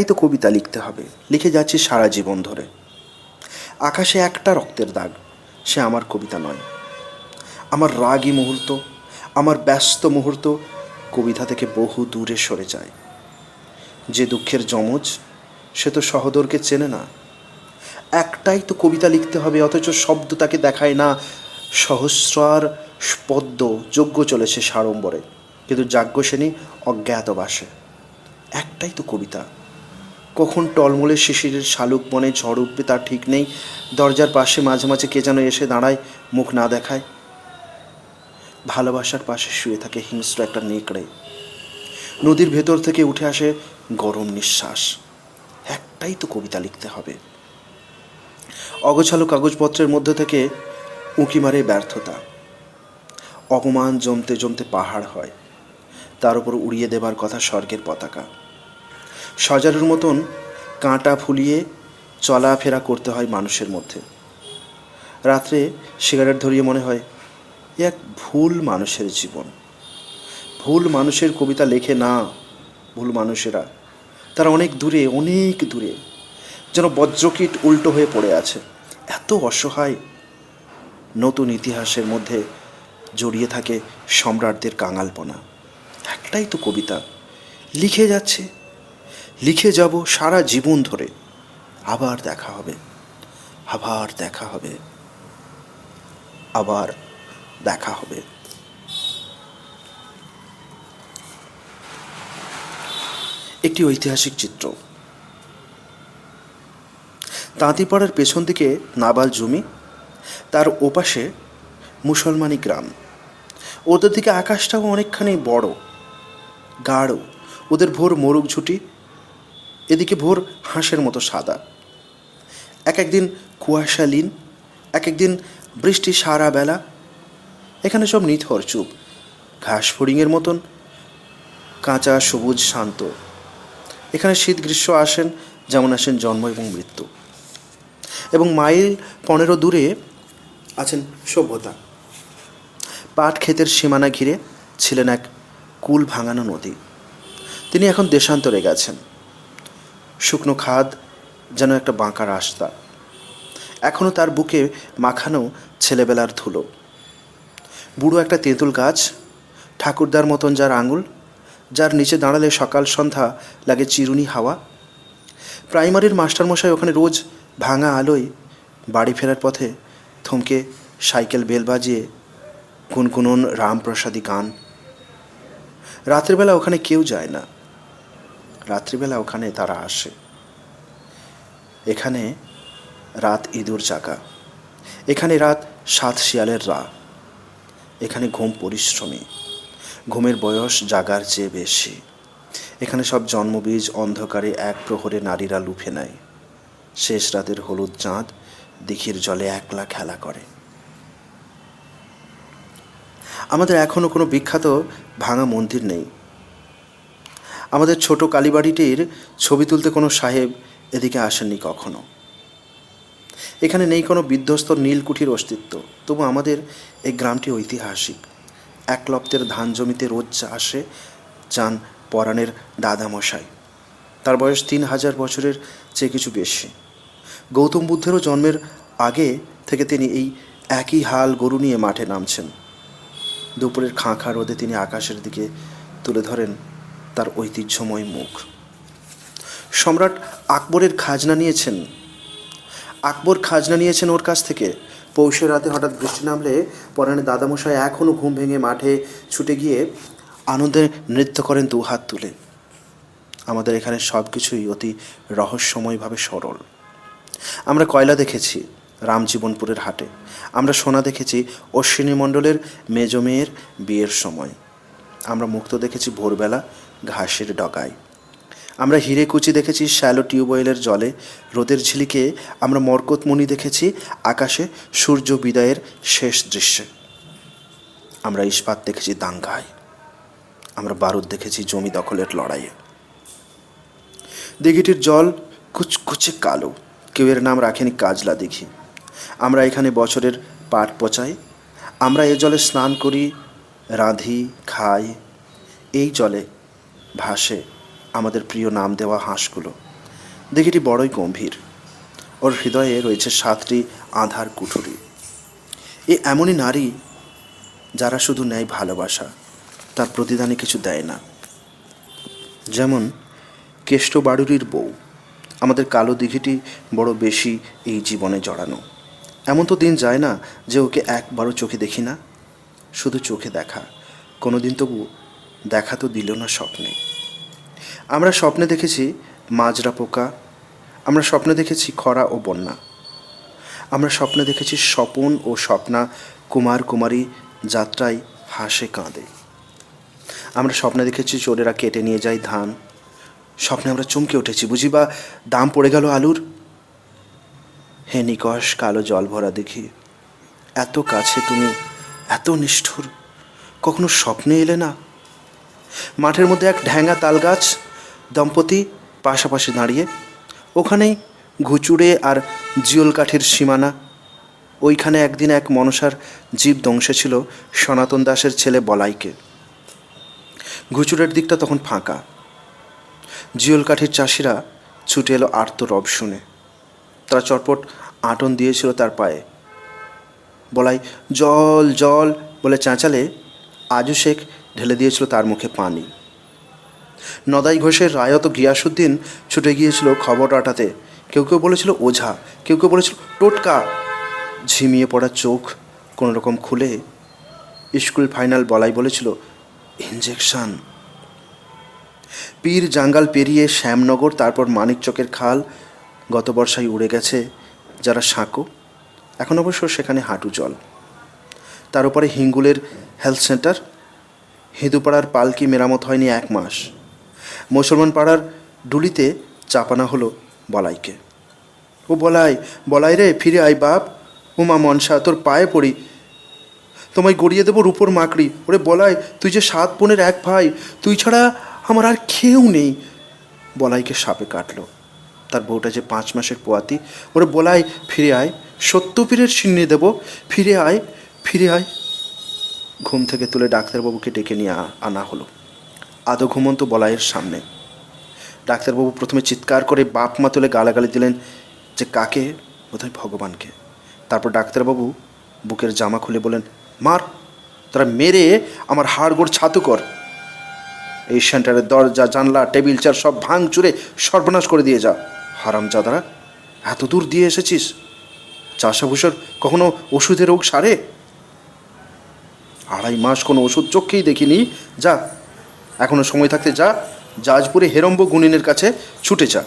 তো কবিতা লিখতে হবে। লিখে যাচ্ছি সারা জীবন ধরে। আকাশে একটা রক্তের দাগ, সে আমার কবিতা নয়। আমার রাগী মুহূর্ত, আমার ব্যস্ত মুহূর্ত কবিতা থেকে বহু দূরে সরে যায়। যে দুঃখের যমজ, সে তো সহোদরকে চেনে না। একটাই তো কবিতা লিখতে হবে, অথচ শব্দ তাকে দেখায় না। সহস্রার পদ্ম যজ্ঞ চলেছে সাড়ম্বরে, কিন্তু যাজ্ঞসেনী অজ্ঞাতবাসে। একটাই তো কবিতা। কখন টলমলে শিশিরের শালুক বনে ঝড় উঠবে তার ঠিক নেই। দরজার পাশে মাঝে মাঝে কে যেন এসে দাঁড়ায়, মুখ না দেখায়। ভালোবাসার পাশে শুয়ে থাকে হিংস্র একটা নেকড়ে। নদীর ভেতর থেকে উঠে আসে গরম নিঃশ্বাস। একটাই তো কবিতা লিখতে হবে। অগোছালো কাগজপত্রের মধ্যে থেকে উঁকি মারে ব্যর্থতা। অপমান জমতে জমতে পাহাড় হয়, তার উপর উড়িয়ে দেবার কথা স্বর্গের পতাকা। সজারুর মতন কাঁটা ফুলিয়ে চলাফেরা করতে হয় মানুষের মধ্যে। রাত্রে সিগারেট ধরিয়ে মনে হয় এক ভুল মানুষের জীবন। ভুল মানুষের কবিতা লেখে না। ভুল মানুষেরা, তারা অনেক দূরে, অনেক দূরে, যেন বজ্রকীট উল্টো হয়ে পড়ে আছে। এত অসহায়। নতুন ইতিহাসের মধ্যে জড়িয়ে থাকে সম্রাটদের কাঙালপনা। একটাই তো কবিতা, লিখে যাচ্ছে, লিখে যাব সারা জীবন ধরে। আবার দেখা হবে, আবার দেখা হবে, আবার দেখা হবে। একটি ঐতিহাসিক চিত্র। তাঁতিপাড়ার পেছন দিকে নাবাল জমি, তার ওপাশে মুসলমানি গ্রাম। ওদের দিকে আকাশটাও অনেকখানি বড়, গাঢ়। ওদের ভোর মোরগ ঝুঁটি, এদিকে ভোর হাঁসের মতো সাদা। এক একদিন কুয়াশালীন, এক একদিন বৃষ্টি সারা বেলা। এখানে সব নিথর চুপ, ঘাস ফড়িংয়ের মতন কাঁচা সবুজ শান্ত। এখানে শীত গ্রীষ্ম আসেন যেমন আসেন জন্ম এবং মৃত্যু। এবং মাইল 15 দূরে আছেন সভ্যতা। পাট ক্ষেতের সীমানা ঘিরে ছিলেন এক কুল ভাঙানো নদী। তিনি এখন দেশান্তরে গেছেন। শুকনো খাদ যেন একটা বাঁকা রাস্তা, এখনও তার বুকে মাখানো ছেলেবেলার ধুলো। বুড়ো একটা তেঁতুল গাছ, ঠাকুরদার মতন যার আঙুল, যার নিচে দাঁড়ালে সকাল সন্ধ্যা লাগে চিরুনি হাওয়া। প্রাইমারির মাস্টারমশাই ওখানে রোজ ভাঙা আলোয় বাড়ি ফেরার পথে থমকে সাইকেল বেল বাজিয়ে গুনগুনন রামপ্রসাদী গান। রাত্রিবেলা ওখানে কেউ যায় না, রাত্রিবেলা ওখানে তারা আসে। এখানে রাত ইঁদুর জাগা, এখানে রাত সাত শিয়ালের রা। এখানে ঘুম পরিশ্রমী, ঘুমের বয়স জাগার চেয়ে বেশি। এখানে সব জন্মবীজ অন্ধকারে এক প্রহরে নারীরা লুফে নেয়। শেষ রাতের হলুদ চাঁদ দিঘির জলে একলা খেলা করে। আমাদের এখনও কোনো বিখ্যাত ভাঙা মন্দির নেই। আমাদের ছোট কালীবাড়িটির ছবি তুলতে কোনো সাহেব এদিকে আসেননি কখনো। এখানে নেই কোনো বিধ্বস্ত নীলকুঠির অস্তিত্ব। তবু আমাদের এই গ্রামটি ঐতিহাসিক। এক লপ্তের ধান জমিতে রোজ আসে যান পরাণের দাদামশাই। তার বয়স 3000 বছরের চেয়ে কিছু বেশি। গৌতম বুদ্ধেরও জন্মের আগে থেকে তিনি এই একই হাল গরু নিয়ে মাঠে নামছেন। দুপুরের খাঁ খাঁ রোদে তিনি আকাশের দিকে তুলে ধরেন তার ঐতিহ্যময় মুখ। সম্রাট আকবরের খাজনা নিয়েছেন, আকবর খাজনা নিয়েছেন ওর কাছ থেকে। পৌষের রাতে হঠাৎ বৃষ্টি নামলে পরাণের দাদামশাই এখনও ঘুম ভেঙে মাঠে ছুটে গিয়ে আনন্দে নৃত্য করেন দু হাত তুলে। আমাদের এখানে সব কিছুই অতি রহস্যময়ভাবে সরল। আমরা কয়লা দেখেছি রামজীবনপুরের হাটে, আমরা সোনা দেখেছি অশ্বিনী মণ্ডলের মেজ মেয়ের বিয়ের সময়, আমরা মুক্ত দেখেছি ভোরবেলা ঘাসের ডগায়, আমরা হিরেকুচি দেখেছি শ্যালো টিউবওয়েলের জলে, রোদের ঝিলিকে আমরা মরকতমণি দেখেছি আকাশে সূর্য বিদায়ের শেষ দৃশ্যে, আমরা ইস্পাত দেখেছি দাঙ্গায়, আমরা বারুদ দেখেছি জমি দখলের লড়াইয়ে। দিঘিটির জল কুচকুচে কালো, কেউ এর নাম রাখেনি কাজলা দিঘি। আমরা এখানে বছরের পাট পচাই, আমরা এ জলে স্নান করি, রাঁধি, খাই। এই জলে ভাসে আমাদের প্রিয় নাম দেওয়া হাঁসগুলো। দিঘিটি বড়ই গম্ভীর, ওর হৃদয়ে রয়েছে 7টি আঁধার কুঠুরি। এ এমনই নারী যারা শুধু নেয় ভালোবাসা, তার প্রতিদানে কিছু দেয় না। যেমন কেষ্ট বাড়ুরির বউ। আমাদের কালো দিঘিটি বড় বেশি এই জীবনে জড়ানো। এমন তো দিন যায় না যে ওকে একবারও চোখে দেখি না। শুধু চোখে দেখা, কোনো দিন তবু দেখা তো দিল না স্বপ্নে। আমরা স্বপ্নে দেখেছি মাজরা পোকা, আমরা স্বপ্নে দেখেছি খরা ও বন্যা, আমরা স্বপ্নে দেখেছি স্বপন ও স্বপ্না কুমার কুমারী যাত্রায় হাসে কাঁদে। আমরা স্বপ্নে দেখেছি চোরেরা কেটে নিয়ে যায় ধান। স্বপ্নে আমরা চমকে উঠেছি, বুঝি বা দাম পড়ে গেল আলুর। হে নিকষ কালো জল ভরা দেখি, এত কাছে তুমি, এত নিষ্ঠুর, কখনো স্বপ্নে এলে না। মাঠের মধ্যে এক ঢ্যাঙা তালগাছ, দম্পতি পাশাপাশি দাঁড়িয়ে, ওখানেই ঘুচুড়ে আর জিওল কাঠের সীমানা। ওইখানে একদিন এক মনসার জীব দংশেছিল সনাতন দাসের ছেলে বলাইকে। ঘুচুড়ের দিকটা তখন ফাঁকা। জিওল কাঠের চাষিরা ছুটে এলো আর্ত রব শুনে। তারা চটপট আঁটন দিয়েছিল তার পায়ে। বলাই জল জল বলে চেঁচালে আজু শেখ ঢেলে দিয়েছিল তার মুখে পানি। নদাই ঘোষের রায়ত গিয়াসুদ্দিন ছুটে গিয়েছিল খবর রাটাতে। কেউ কেউ বলেছিল ওঝা, কেউ কেউ বলেছিল টোটকা। ঝিমিয়ে পড়া চোখ কোনো রকম খুলে স্কুল ফাইনাল বলাই বলেছিল ইঞ্জেকশন। পীর জাঙ্গাল পেরিয়ে শ্যামনগর, তারপর মানিকচকের খাল গত বর্ষায় উড়ে গেছে যারা সাঁকো। এখন অবশ্য সেখানে হাঁটু জল। তার উপরে হিঙ্গুলের হেলথ সেন্টার। হিঁদুপাড়ার পালকি মেরামত হয়নি 1 মাস। মুসলমান পাড়ার ডুলিতে চাপানো হলো বলাইকে। ও বলাই, বলাই রে ফিরে আয় বাপ, উমা মনসা তোর পায়ে পড়ি, তোমায় গড়িয়ে দেবো রূপোর মাকড়ি। ওরে বলাই, তুই যে 7 বোনের 1 ভাই, তুই ছাড়া আমার আর কেউ নেই। বলাইকে সাপে কাটলো। তার বউটা যে 5 মাসের পোয়াতি, ওরে বলাই ফিরে আয়, সত্যপীরের সিন্নি দেব, ফিরে আয়, ফিরে আয়। ঘুম থেকে তুলে ডাক্তারবাবুকে ডেকে নিয়ে আনা হলো আদো ঘুমন্ত বলাইয়ের সামনে। ডাক্তারবাবু প্রথমে চিৎকার করে বাপ মা তুলে গালাগালি দিলেন, যে কাকে? বোধহয় ভগবানকে। তারপর ডাক্তারবাবু বুকের জামা খুলে বলেন, মার, তোরা মেরে আমার হাড়গোড় ছাতু কর। এই সেন্টারের দরজা জানলা টেবিল চেয়ার সব ভাঙ চুরে সর্বনাশ করে দিয়ে যা। হারামজাদারা, এত দূর দিয়ে এসেছিস, চাষাভূষার কখনো ওষুধে রোগ সারে? 2.5 মাস কোনো ওষুধ চোখেই দেখিনি। যা, এখনো সময় থাকতে যা, জাজপুরে হেরম্ব গুনিনের কাছে ছুটে যা।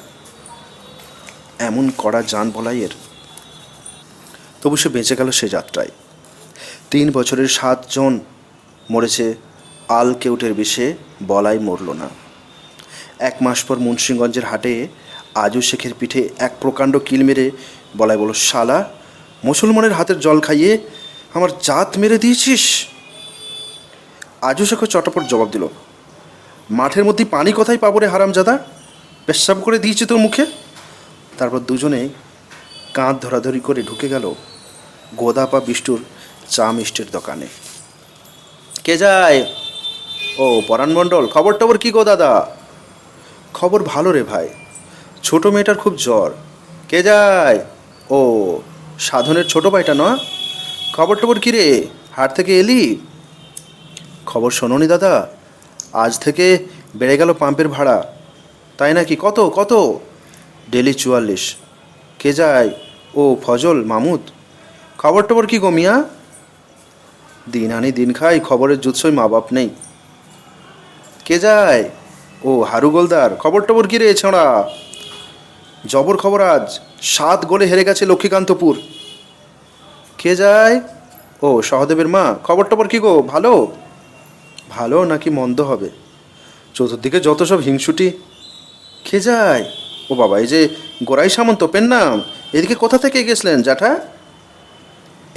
এমন কড়া জান বলাইয়ের, তবু সে বেঁচে গেল সে যাত্রায়। 3 বছরের 7 জন মরেছে আল কেউটের বিষে, বলাই মরল না। 1 মাস পর মুন্সিগঞ্জের হাটে আজু শেখের পিঠে এক প্রকাণ্ড কিল মেরে বলাই বলল, শালা, মুসলমানের হাতের জল খাইয়ে আমার জাত মেরে দিয়েছিস। আজু শেখ চটাপট জবাব দিল, মাঠের মধ্যে পানি কোথায় পাবো রে হারামজাদা, পেশাব করে দিয়েছি তোর মুখে। তারপর দুজনে কাঁধ ধরাধরি করে ঢুকে গেল গোদাপা বিষ্টুর চা মিষ্টির দোকানে। কে যায়? ও পরাণ মণ্ডল, খবর টবর কী গো দাদা? খবর ভালো রে ভাই, ছোটো মেয়েটার খুব জ্বর। কে যায়? ও সাধনের ছোটো ভাইটা না? খবর টবর কী রে, হাট থেকে এলি? খবর শোনোনি দাদা, আজ থেকে বেড়ে গেল পাম্পের ভাড়া। তাই নাকি? কত কত? ডেলি 44। কে যায়? ও ফজল মামুদ। খবর টবর কী গো মিয়া? দিন আনি দিন খাই, খবরের জুৎসই মা বাপ নেই। কে যায়? ও হারু গোলদার। খবর টবর কী রে ছোঁড়া? জবর খবর, আজ 7 গোলে হেরে গেছে লক্ষ্মীকান্তপুর। কে যায়? ও সহদেবের মা। খবর টবর কী গো, ভালো? ভালো নাকি মন্দ হবে, চতুর্দিকে যত সব হিংসুটি। কে যায়? ও বাবা, এই যে গোরাই সামন্ত পেন নাম। এদিকে কোথা থেকে গেছিলেন জ্যাঠা?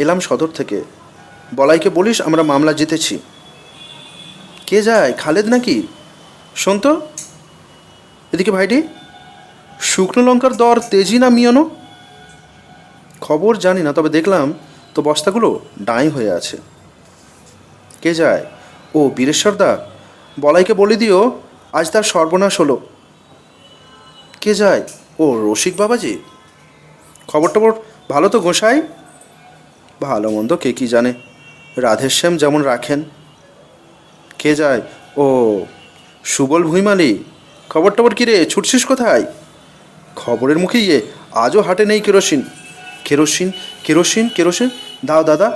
এলাম সদর থেকে। বলাইকে বলিস আমরা মামলা জিতেছি। কে যায়? খালেদ নাকি? শোন তো এদিকে ভাইটি, শুকনো লঙ্কার দর তেজি না মিয়ানো? খবর জানি না, তবে দেখলাম তো বস্তাগুলো ডাঁই হয়ে আছে। কে যায়? ও বীরেশ্বরদা, বলাইকে বলে দিও আজ তার সর্বনাশ হলো। কে যায়? ও রসিক বাবাজি। খবর টবর ভালো তো গোসাই? ভালো মন্দ কে কি জানে, রাধেশ্যাম যেমন রাখেন। কে যায়? ও সুবল ভুইমালি। খবর টবর কী রে, ছুটছিস কোথায়? খবরের মুখে ইয়ে, আজও হাটে নেই কেরোসিন। কেরোসিন কেরোসিন কেরোসিন, দাও দাদা,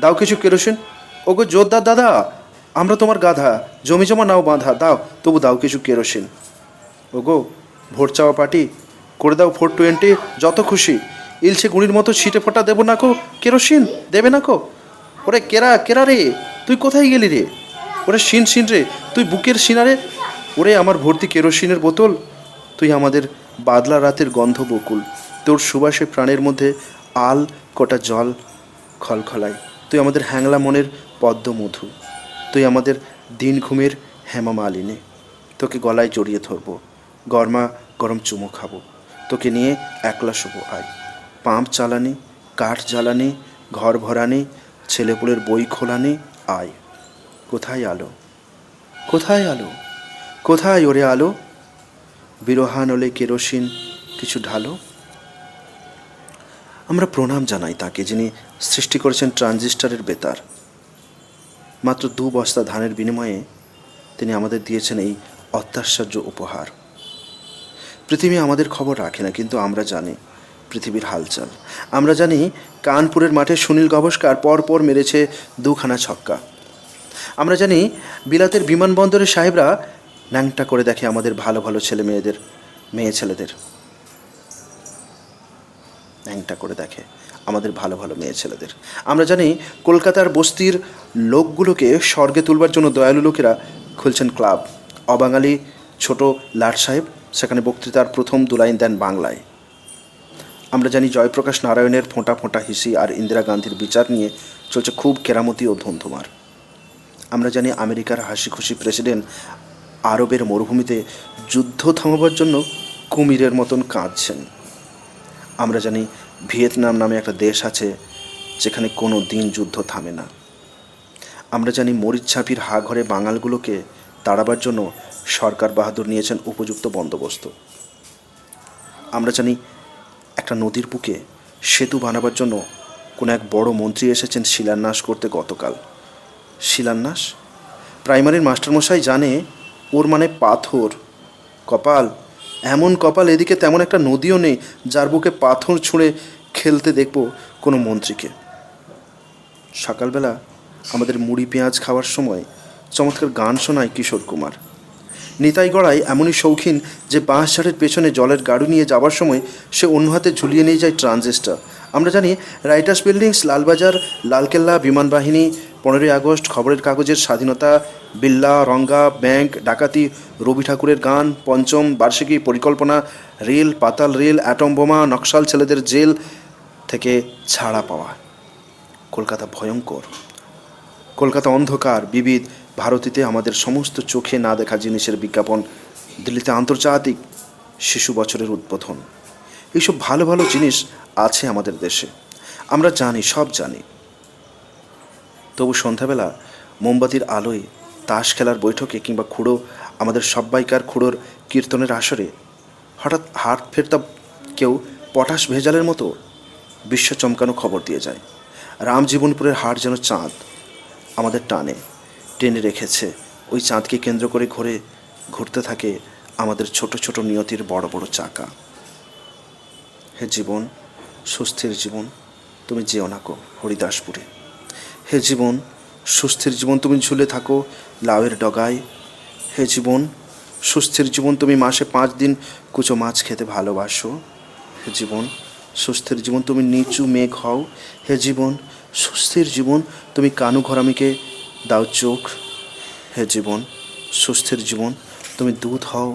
দাও কিছু কেরোসিন। ওগো জোরদার দাদা, আমরা তোমার গাধা, জমি জমা নাও বাঁধা, দাও তবু দাও কিছু কেরোসিন। ওগো ভোট চাওয়া পার্টি, করে দাও 420, যত খুশি, ইলছে গুঁড়ির মতো ছিটে ফোটা দেবো না কো কেরোসিন, দেবে না কো? ওরে কেরা কেরা রে, তুই কোথায় গেলি রে? ওরে শিন শিন রে, তুই বুকের সিনারে। ওরে আমার ভর্তি কেরোসিনের বোতল, তুই আমাদের বাদলা রাতের গন্ধ বকুল, তোর সুবাসে প্রাণের মধ্যে আল কটা জল খলখলায়। তুই আমাদের হ্যাংলা মনের পদ্ম মধু, তুই আমাদের দিন ঘুমের হেমা মালিনী। তোকে গলায় জড়িয়ে ধরবো, গরমা গরম চুমো খাবো, তোকে নিয়ে একলা শুভ আয়। পাম্প চালানি, কাঠ জ্বালানি, ঘর ভরানি, ছেলেপুলের বই খোলানি, আয়। কোথায় আলো, কোথায় আলো, কোথায় ওরে আলো? বিরহানলে কেরোসিন কিছু ঢালো। আমরা প্রণাম জানাই তাকে, যিনি সৃষ্টি করেছেন ট্রানজিস্টরের বেতার। মাত্র 2 বস্তা ধানের বিনিময়ে তিনি আমাদের দিয়েছেন এই অত্যাশ্চর্য উপহার। পৃথিবী আমাদের খবর রাখে না, কিন্তু আমরা জানি পৃথিবীর হালচাল। আমরা জানি কানপুরের মাঠে সুনীল গাভাস্কার পরপর মেরেছে 2খানা ছক্কা। আমরা জানি বিলাতের বিমানবন্দরের সাহেবরা ন্যাংটা করে দেখে আমাদের ভালো ভালো মেয়ে ছেলেদের ন্যাংটা করে দেখে আমাদের ভালো ভালো মেয়ে ছেলেদের। আমরা জানি কলকাতার বস্তির লোকগুলোকে স্বর্গে তুলবার জন্য দয়ালু লোকেরা খুলছেন ক্লাব। অবাঙালি ছোট লাট সাহেব সেখানে বক্তৃতার প্রথম 2 লাইন দেন বাংলায়। আমরা জানি জয়প্রকাশ নারায়ণের ফোঁটা ফোঁটা হিসি আর ইন্দিরা গান্ধীর বিচার নিয়ে চলছে খুব কেরামতি ও ধুমধুমার। আমরা জানি আমেরিকার হাসি খুশি প্রেসিডেন্ট আরবের মরুভূমিতে যুদ্ধ থামাবার জন্য কুমিরের মতন কাঁদছেন। আমরা জানি ভিয়েতনাম নামে একটা দেশ আছে যেখানে কোনো দিন যুদ্ধ থামে না। আমরা জানি মরিচঝাঁপির হা ঘরে বাঙালগুলোকে তাড়াবার জন্য সরকার বাহাদুর নিয়েছেন উপযুক্ত বন্দোবস্ত। আমরা জানি একটা নদীর বুকে সেতু বানাবার জন্য কোনো এক বড় মন্ত্রী এসেছেন শিলান্যাস করতে গতকাল। শিলান্যাস প্রাইমারির মাস্টারমশাই জানে ওর মানে পাথর। কপাল, এমন কপাল এদিকে তেমন একটা নদীও নেই যার বুকে পাথর ছুঁড়ে খেলতে দেখব কোনো মন্ত্রীকে। সকালবেলা আমাদের মুড়ি পেঁয়াজ খাওয়ার সময় চমৎকার গান শোনায় কিশোর কুমার। নিতাই গড়াই এমনই শৌখিন যে বাঁশঝাড়ের পেছনে জলের গাড়ি নিয়ে যাওয়ার সময় সে অন্য হাতে ঝুলিয়ে নিয়ে যায় ট্রানজিস্টার। আমরা জানি রাইটার্স বিল্ডিংস, লালবাজার, লালকেল্লা, বিমানবাহিনী, 15ই আগস্ট, খবরের কাগজের স্বাধীনতা, বিল্লা, রঙ্গা, ব্যাংক ডাকাতি, রবি ঠাকুরের গান, পঞ্চম বার্ষিকী পরিকল্পনা, রেল, পাতাল রেল, অ্যাটম বোমা, নকশাল ছেলেদের জেল থেকে ছাড়া পাওয়া। কলকাতা ভয়ঙ্কর, কলকাতা অন্ধকার, বিবিধ ভারতীতে আমাদের সমস্ত চোখে না দেখা জিনিসের বিজ্ঞাপন, দিল্লিতে আন্তর্জাতিক শিশু বছরের উদ্বোধন। এইসব ভালো ভালো জিনিস আছে আমাদের দেশে, আমরা জানি, সব জানি। তবু সন্ধ্যাবেলা মোমবাতির আলোয় তাস খেলার বৈঠকে কিংবা খুঁড়ো আমাদের সব্বাইকার খুঁড়োর কীর্তনের আসরে হঠাৎ হাত ফেরতা কেউ পটাশ ভেজালের মতো বিশ্ব চমকানো খবর দিয়ে যায়। রামজীবনপুরের হাট যেন চাঁদ আমাদের টেনে রেখেছে। ওই চাঁদকে কেন্দ্র করে ঘুরতে থাকে আমাদের ছোট ছোট নিয়তির বড় বড় চাকা। হে জীবন, সুস্থির জীবন, তুমি যেও না কো হরিদাসপুরে। হে জীবন, সুস্থির জীবন, তুমি ঝুলে থাকো লাউয়ের ডগায়। হে জীবন, সুস্থির জীবন, তুমি মাসে 5 দিন কুচো মাছ খেতে ভালোবাসো। হে জীবন, সুস্থির জীবন, তুমি নিচু মেঘ হও। হে জীবন, সুস্থির জীবন, তুমি কানু ঘরামিকে দাও চোখ। হে জীবন, সুস্থির জীবন, তুমি দুধ হও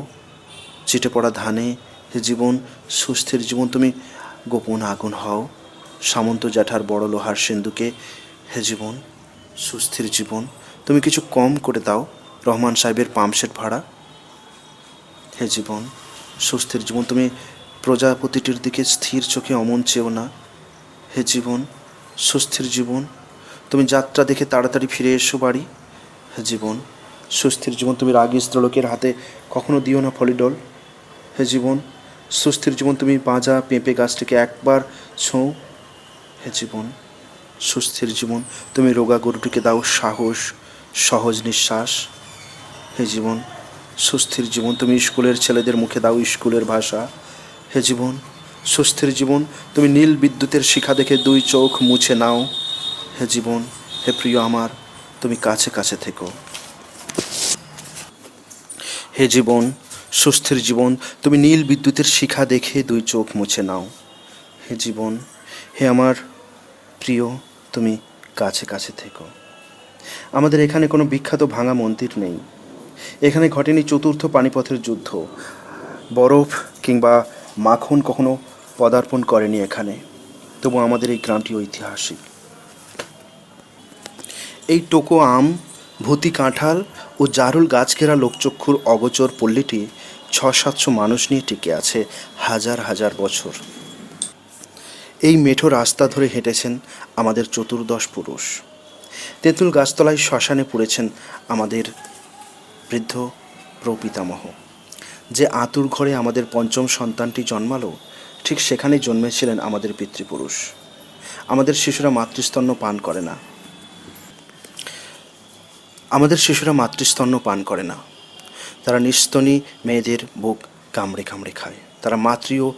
চিটে পড়া ধানে। হে জীবন, সুস্থির জীবন, তুমি গোপন আগুন হও সামন্ত জ্যাঠার বড় লোহার সিন্ধুকে। হে জীবন, সুস্থির জীবন, তুমি কিছু কম করে দাও রহমান সাহেবের পাম্পসেট ভাড়া। হে জীবন, সুস্থির জীবন, তুমি প্রজাপতিটির দিকে স্থির চোখে অমন চেও না। হে জীবন, সুস্থির জীবন, তুমি যাত্রা দেখে তাড়াতাড়ি ফিরে এসো বাড়ি। হে জীবন, সুস্থির জীবন, তুমি রাগী স্ত্রলোকের হাতে কখনো দিও না ফলিডল। হে জীবন, সুস্থির জীবন, তুমি বাঁজা পেঁপে গাছটিকে একবার ছোঁও। হে জীবন, সুস্থির জীবন, তুমি রোগা গরুটিকে দাও সাহস, সহজ নিঃশ্বাস। হে জীবন, সুস্থির জীবন, তুমি স্কুলের ছেলেদের মুখে দাও স্কুলের ভাষা। হে জীবন, সুস্থির জীবন, তুমি নীল বিদ্যুতের শিখা দেখে 2 চোখ মুছে নাও। হে জীবন, হে প্রিয় আমার, তুমি কাছে কাছে থেকো। হে জীবন, সুস্থির জীবন, তুমি নীল বিদ্যুতের শিখা দেখে 2 চোখ মুছে নাও। হে জীবন, হে আমার প্রিয়, তুমি কাছে কাছে থেকো। আমাদের এখানে কোনো বিখ্যাত ভাঙা মন্দির নেই। এখানে ঘটেনি চতুর্থ পানিপথের যুদ্ধ। বরফ কিংবা মাখন কখনো পদার্পণ করেনি এখানে। তবু আমাদের এই গ্রামটি ঐতিহাসিক। এই টোকো আম, ভূতি কাঁঠাল ও জারুল গাছ ঘেরা লোকচক্ষুর অগোচর পল্লীটি 600-700 মানুষ নিয়ে টিকে আছে হাজার হাজার বছর। এই মেঠো রাস্তা ধরে হেঁটেছেন আমাদের 14 পুরুষ। তেঁতুল গাছতলায় শ্মশানে পুড়েছেন আমাদের বৃদ্ধ প্রপিতামহ। যে আতুর ঘরে আমাদের 5ম সন্তানটি জন্মালো, ঠিক সেখানেই জন্মেছিলেন আমাদের পিতৃপুরুষ। আমাদের শিশুরা মাতৃস্তন্য পান করে না। তারা নিস্তনী মেয়েদের বুক কামড়ে কামড়ে খায়। তারা মাতৃ ও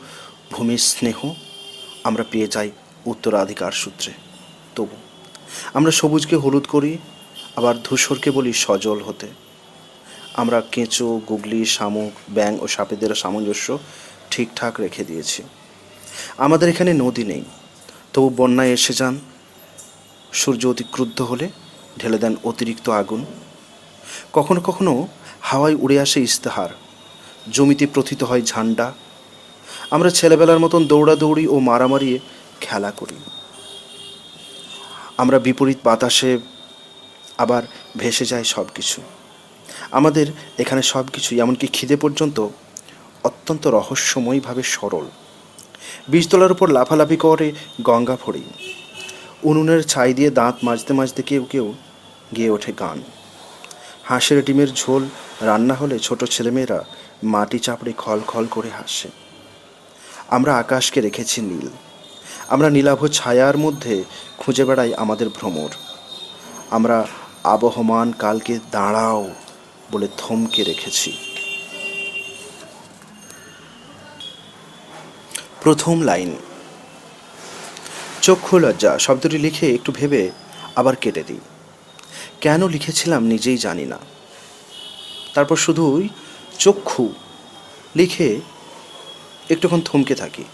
ভূমির স্নেহ আমরা পেয়ে যাই উত্তরাধিকার সূত্রে। তবু আমরা সবুজকে হলুদ করি, আবার ধূসরকে বলি সজল হতে। আমরা কেঁচো, গুগলি, শামুক, ব্যাঙ ও সাপেদের সামঞ্জস্য ঠিকঠাক রেখে দিয়েছি। আমাদের এখানে নদী নেই, তবু বন্যায় এসে যান। সূর্য অতি ক্রুদ্ধ হলে ঢেলে দেন অতিরিক্ত আগুন। কখনো কখনো হাওয়ায় উড়ে আসে ইস্তেহার, জমিতে প্রথিত হয় ঝান্ডা। আমরা ছেলেবেলার মতন দৌড়াদৌড়ি ও মারামারি খেলা করি। আমরা বিপরীত বাতাসে আবার ভেসে যায় সব কিছু। আমাদের এখানে সব কিছুই, এমনকি খিদে পর্যন্ত, অত্যন্ত রহস্যময়ভাবে সরল। বীজতলার উপর লাফালাফি করে গঙ্গা ফড়িং, উনুনের ছাই দিয়ে দাঁত মাজতে মাজতে কেউ কেউ গেয়ে ওঠে গান। হাঁসের ডিমের ঝোল রান্না হলে ছোট ছেলেমেয়েরা মাটি চাপড়ে খল খল করে হাসে। আমরা আকাশকে রেখেছি নীল, আমরা নীলাভ ছায়ার মধ্যে খুঁজে বেড়াই আমাদের ভ্রমর। আমরা আবহমান কালকে দাঁড়াও বলে থমকে রেখেছি। প্রথম লাইন। চক্ষু লজ্জা শব্দটি লিখে একটু ভেবে আবার কেটে দিই। কেন লিখেছিলাম নিজেই জানি না। তারপর শুধুই চক্ষু লিখে একটুক্ষণ থমকে থাকি।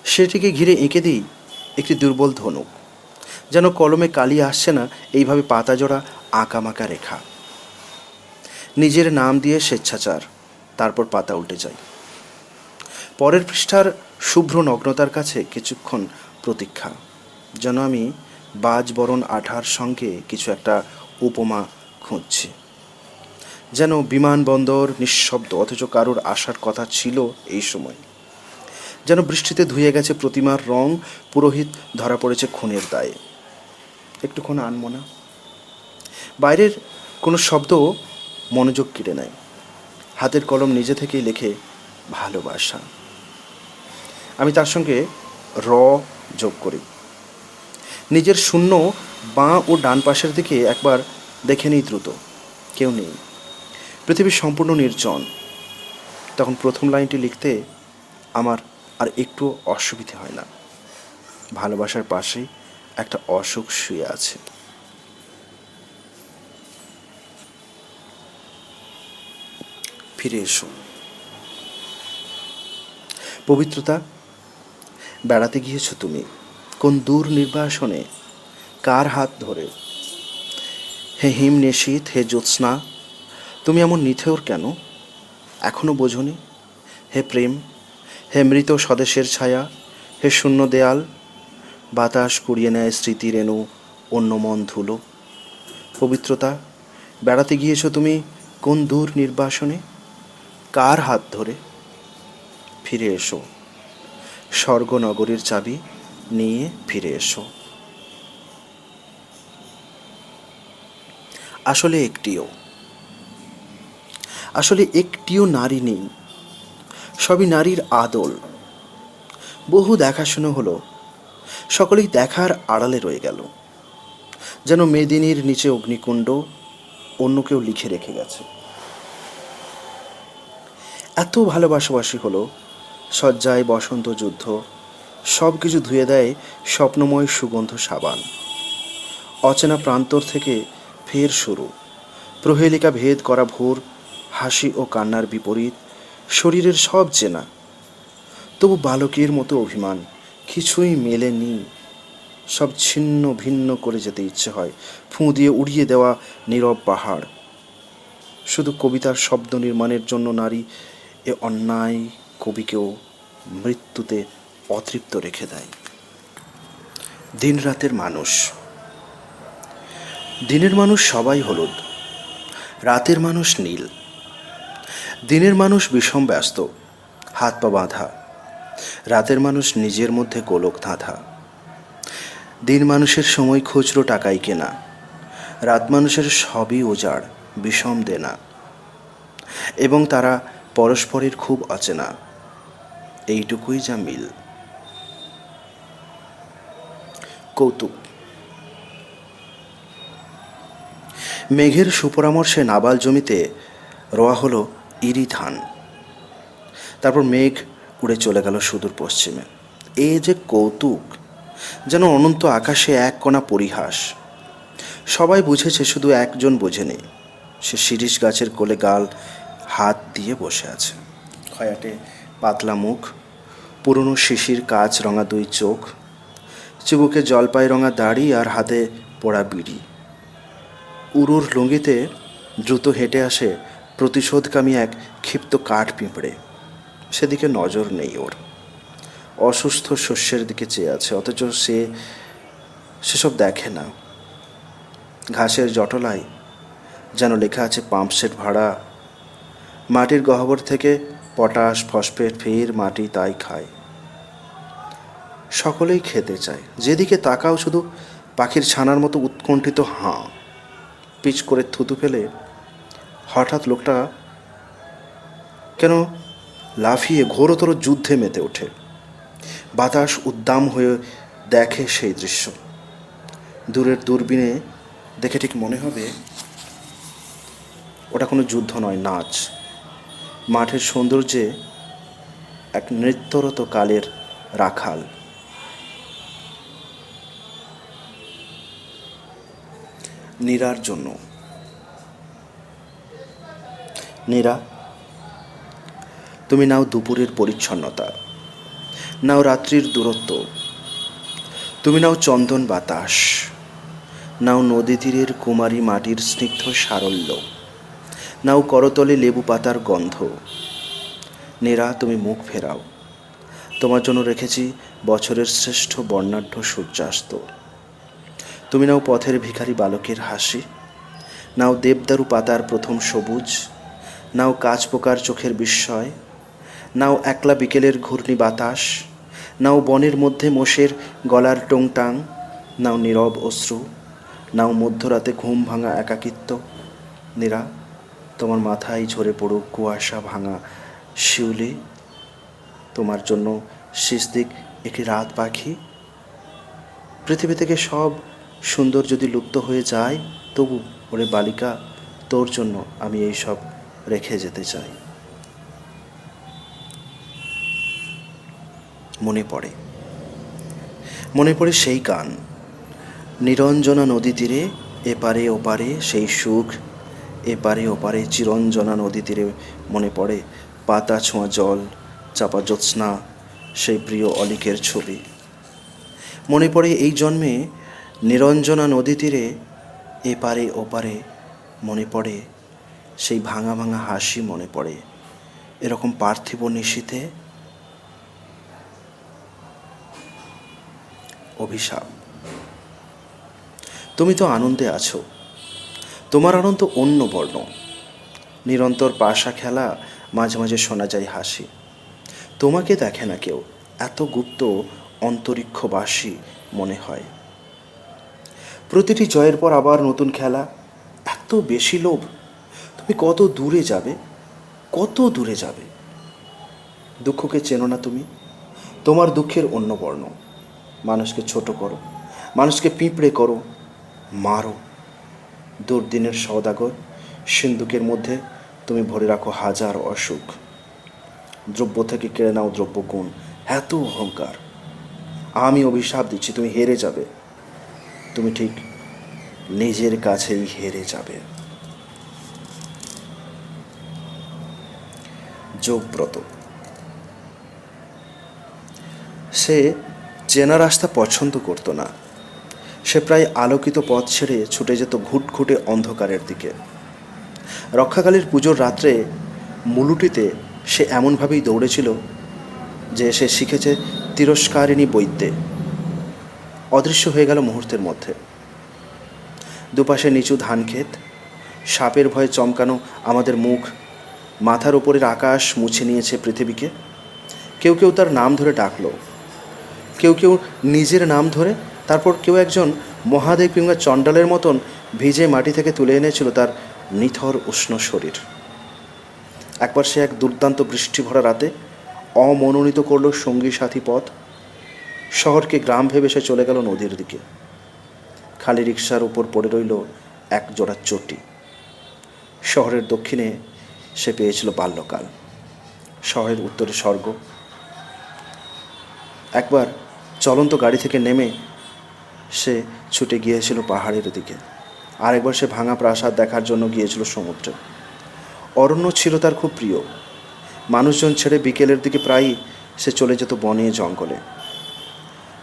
সেটিকে ঘিরে এঁকে দিই একটি দুর্বল ধনুক, যেন কলমে কালি আসছে না এইভাবে পাতা জোড়া আঁকামাকা রেখা। নিজের নাম দিয়ে স্বেচ্ছাচার, তারপর পাতা উল্টে যায়। পরের পৃষ্ঠার শুভ্র নগ্নতার কাছে কিছুক্ষণ প্রতীক্ষা, যেন আমি বাজবরণ আঠার সঙ্গে কিছু একটা উপমা খুঁজছি। যেন বিমানবন্দর নিঃশব্দ, অথচ কারোর আসার কথা ছিল এই সময়। যেন বৃষ্টিতে ধুয়ে গেছে প্রতিমার রং, পুরোহিত ধরা পড়েছে খুনের দায়ে। একটুক্ষণ আনমনা। বাইরের কোনো শব্দ মনোযোগ কেড়ে নেয়। হাতের কলম নিজে থেকেই লেখে ভালোবাসা। আমি তার সঙ্গে র যোগ করি। নিজের শূন্য বাঁ ও ডান পাশের দিকে একবার দেখে নিই দ্রুত। কেউ নেই, পৃথিবী সম্পূর্ণ নির্জন। তখন প্রথম লাইনটি লিখতে আমার আর একটু অসুবিধে হয় না। ভালোবাসার পাশেই একটা অসুখ শুয়ে আছে। ফিরে এসো। পবিত্রতা, বেড়াতে গিয়েছো তুমি কোন দূর নির্বাসনে, কার হাত ধরে? হে হিম নিশীথ, হে জ্যোৎস্না, তুমি এমন নিথেওর কেন? এখনো বোঝনি? হে প্রেম, হে মৃত স্বদেশের ছায়া, হে শূন্য দেয়াল, বাতাস কুড়িয়ে নেয় স্মৃতি রেণু, অন্য মন ধুলো। পবিত্রতা, বেড়াতে গিয়েছো তুমি কোন দূর নির্বাসনে, কার হাত ধরে? ফিরে এসো। স্বর্গনগরীর চাবি নিয়ে ফিরে এসো। আসলে একটিও নারী নেই, সবই নারীর আদল। বহু দেখাশুনো হলো, সকলেই দেখার আড়ালে রয়ে গেল। যেন মেদিনীর নিচে অগ্নিকুণ্ড, অন্য কেউ লিখে রেখে গেছে। এত ভালোবাসাবাসি হলো, শয্যায় বসন্ত যুদ্ধ, সব কিছু ধুয়ে দেয় স্বপ্নময় সুগন্ধ সাবান। অচেনা প্রান্তর থেকে ফের শুরু, প্রহেলিকা ভেদ করা ভোর, হাসি ও কান্নার বিপরীত, শরীরের সব চেনা, তবু বালকের মতো অভিমান, কিছুই মেলেনি। সব ছিন্ন ভিন্ন করে যেতে ইচ্ছে হয়, ফুঁ দিয়ে উড়িয়ে দেওয়া নীরব পাহাড়। শুধু কবিতার শব্দ নির্মাণের জন্য নারী এ অন্যায় কবিকেও মৃত্যুতে অতৃপ্ত রেখে দেয়। দিন রাতের মানুষ। দিনের মানুষ সবাই হলুদ, রাতের মানুষ নীল। দিনের মানুষ বিষম ব্যস্ত, হাত পা বাঁধা। রাতের মানুষ নিজের মধ্যে গোলক ধাঁধা। দিন মানুষের সময় খুচরো টাকাই কেনা, রাত মানুষের সবই উজাড়, বিষম দেনা। এবং তারা পরস্পরের খুব অচেনা, এইটুকুই যা মিল। কৌতুক। মেঘের সুপরামর্শে নাবাল জমিতে রোয়া হলো ইরি ধান। তারপর মেঘ উড়ে চলে গেল সুদূর পশ্চিমে। এ যে কৌতুক, যেন অনন্ত আকাশে এক কণা পরিহাস। সবাই বুঝেছে, শুধু একজন বোঝেনি। সে শিরীষ গাছের কোলে গাল হাত দিয়ে বসে আছে। খয়াটে পাতলা মুখ, পুরনো শিশির কাচ রঙা দুই চোখ, চিবুকে জলপাই রঙা দাড়ি আর হাতে পোড়া বিড়ি। উরুর লুঙ্গিতে দ্রুত হেঁটে আসে প্রতিশোধকামী এক ক্ষিপ্ত কাঠ পিঁপড়ে। সেদিকে নজর নেই ওর। অসুস্থ শস্যের দিকে চেয়ে আছে, অথচ সেসব দেখে না। ঘাসের জটলায় যেন লেখা আছে পাম্পসেট ভাড়া। মাটির গহ্বর থেকে পটাশ ফসফেট ফের মাটি তাই খায়। সকলেই খেতে চায়, যেদিকে তাকাও শুধু পাখির ছানার মতো উৎকণ্ঠিত হাঁ। পিচ করে থুতু ফেলে হঠাৎ লোকটা কেন লাফিয়ে ঘোরতর যুদ্ধে মেতে ওঠে। বাতাস উদ্দাম হয়ে দেখে সেই দৃশ্য। দূরের দূরবীনে দেখে ঠিক মনে হবে ওটা কোনো যুদ্ধ নয়, নাচ। মাঠের সৌন্দর্যে এক নৃত্যরত কালের রাখাল। নীরার জন্য। নীরা, তুমি নাও দুপুরের পরিচ্ছন্নতা, নাও রাত্রির দূরত্ব, তুমি নাও চন্দন বাতাস, নাও নদী তীরের কুমারী মাটির স্নিগ্ধ সারল্য, নাও করতলে লেবু পাতার গন্ধ। নীরা, তুমি মুখ ফেরাও, তোমার জন্য রেখেছি বছরের শ্রেষ্ঠ বর্ণাঢ্য সূর্যাস্ত। তুমি নাও পথের ভিখারি বালকের হাসি, নাও দেবদারু পাতার প্রথম সবুজ, নাও কাঁচ পোকার চোখের বিস্ময়, নাও একলা বিকেলের ঘূর্ণি বাতাস, নাও বনের মধ্যে মোষের গলার টংটাং, নাও নীরব অশ্রু, নাও মধ্যরাতে ঘুম ভাঙা একাকিত্ব। নীরা, তোমার মাথায় ঝরে পড়ুক কুয়াশা ভাঙা শিউলি, তোমার জন্য শেষদিক একটি রাত পাখি। পৃথিবী থেকে সব সুন্দর যদি লুপ্ত হয়ে যায়, তবু ওরে বালিকা, তোর জন্য আমি এই সব রেখে যেতে চাই। মনে পড়ে সেই গান, নিরঞ্জনা নদী তীরে এপারে ওপারে সেই সুখ, এপারে ওপারে চিরঞ্জনা নদী তীরে। মনে পড়ে পাতা ছোঁয়া জল, চাপা জ্যোৎস্না, সেই প্রিয় অলিকের ছবি। মনে পড়ে এই জন্মে নিরঞ্জনা নদী তীরে এপারে ওপারে। মনে পড়ে সেই ভাঙা ভাঙা হাসি। মনে পড়ে এরকম পার্থিব নিশীথে অভিশাপ। তুমি তো আনন্দে আছো, তোমার আনন্দ অন্য বর্ণ। নিরন্তর পাশা খেলা, মাঝে মাঝে শোনা যায় হাসি। তোমাকে দেখে না কেউ, এত গুপ্ত অন্তরিক্ষবাসী মনে হয়। প্রতিটি জয়ের পর আবার নতুন খেলা, এত বেশি লোভ। তুমি কত দূরে যাবে, কত দূরে যাবে। দুঃখকে চেনো না তুমি, তোমার দুঃখের অন্য বর্ণ। মানুষকে ছোট করো, মানুষকে পিঁপড়ে করো, মারো। দুর্দিনের সওদাগর সিন্ধুকের মধ্যে তুমি ভরে রাখো হাজার অসুখ। দ্রব্য থেকে কেড়ে নাও দ্রব্য গুণ, এত অহংকার। আমি অভিশাপ দিচ্ছি, তুমি হেরে যাবে। তুমি ঠিক নিজের কাছেই হেরে যাবে। যোগব্রত। সে চেনা রাস্তা পছন্দ করতো না। সে প্রায় আলোকিত পথ ছেড়ে ছুটে যেত ঘুটঘুটে অন্ধকারের দিকে। রক্ষাকালীর পুজোর রাত্রে মুলুটিতে সে এমনভাবেই দৌড়েছিল যে সে শিখেছে তিরস্কারিণী বৈদ্যে। অদৃশ্য হয়ে গেল মুহূর্তের মধ্যে। দুপাশে নিচু ধানক্ষেত, সাপের ভয়ে চমকানো আমাদের মুখ, মাথার ওপরের আকাশ মুছে নিয়েছে পৃথিবীকে। কেউ কেউ তার নাম ধরে ডাকল, কেউ কেউ নিজের নাম ধরে। তারপর কেউ একজন মহাদেব কিংবা চণ্ডালের মতন ভিজে মাটি থেকে তুলে এনেছিল তার নিথর উষ্ণ শরীর। একবার সে এক দুর্দান্ত বৃষ্টি ভরা রাতে অমনোনীত করল সঙ্গী সাথী পথ। শহরকে গ্রাম ভেবে সে চলে গেল নদীর দিকে। খালি রিকশার উপর পড়ে রইল এক জোড়া চটি। শহরের দক্ষিণে সে পেয়েছিল বাল্যকাল, শহরের উত্তরে স্বর্গ। একবার চলন্ত গাড়ি থেকে নেমে সে ছুটে গিয়েছিল পাহাড়ের দিকে। আরেকবার সে ভাঙা প্রাসাদ দেখার জন্য গিয়েছিল সমুদ্রে। অরণ্য ছিল তার খুব প্রিয়। মানুষজন ছেড়ে বিকেলের দিকে প্রায়ই সে চলে যেত বনে জঙ্গলে।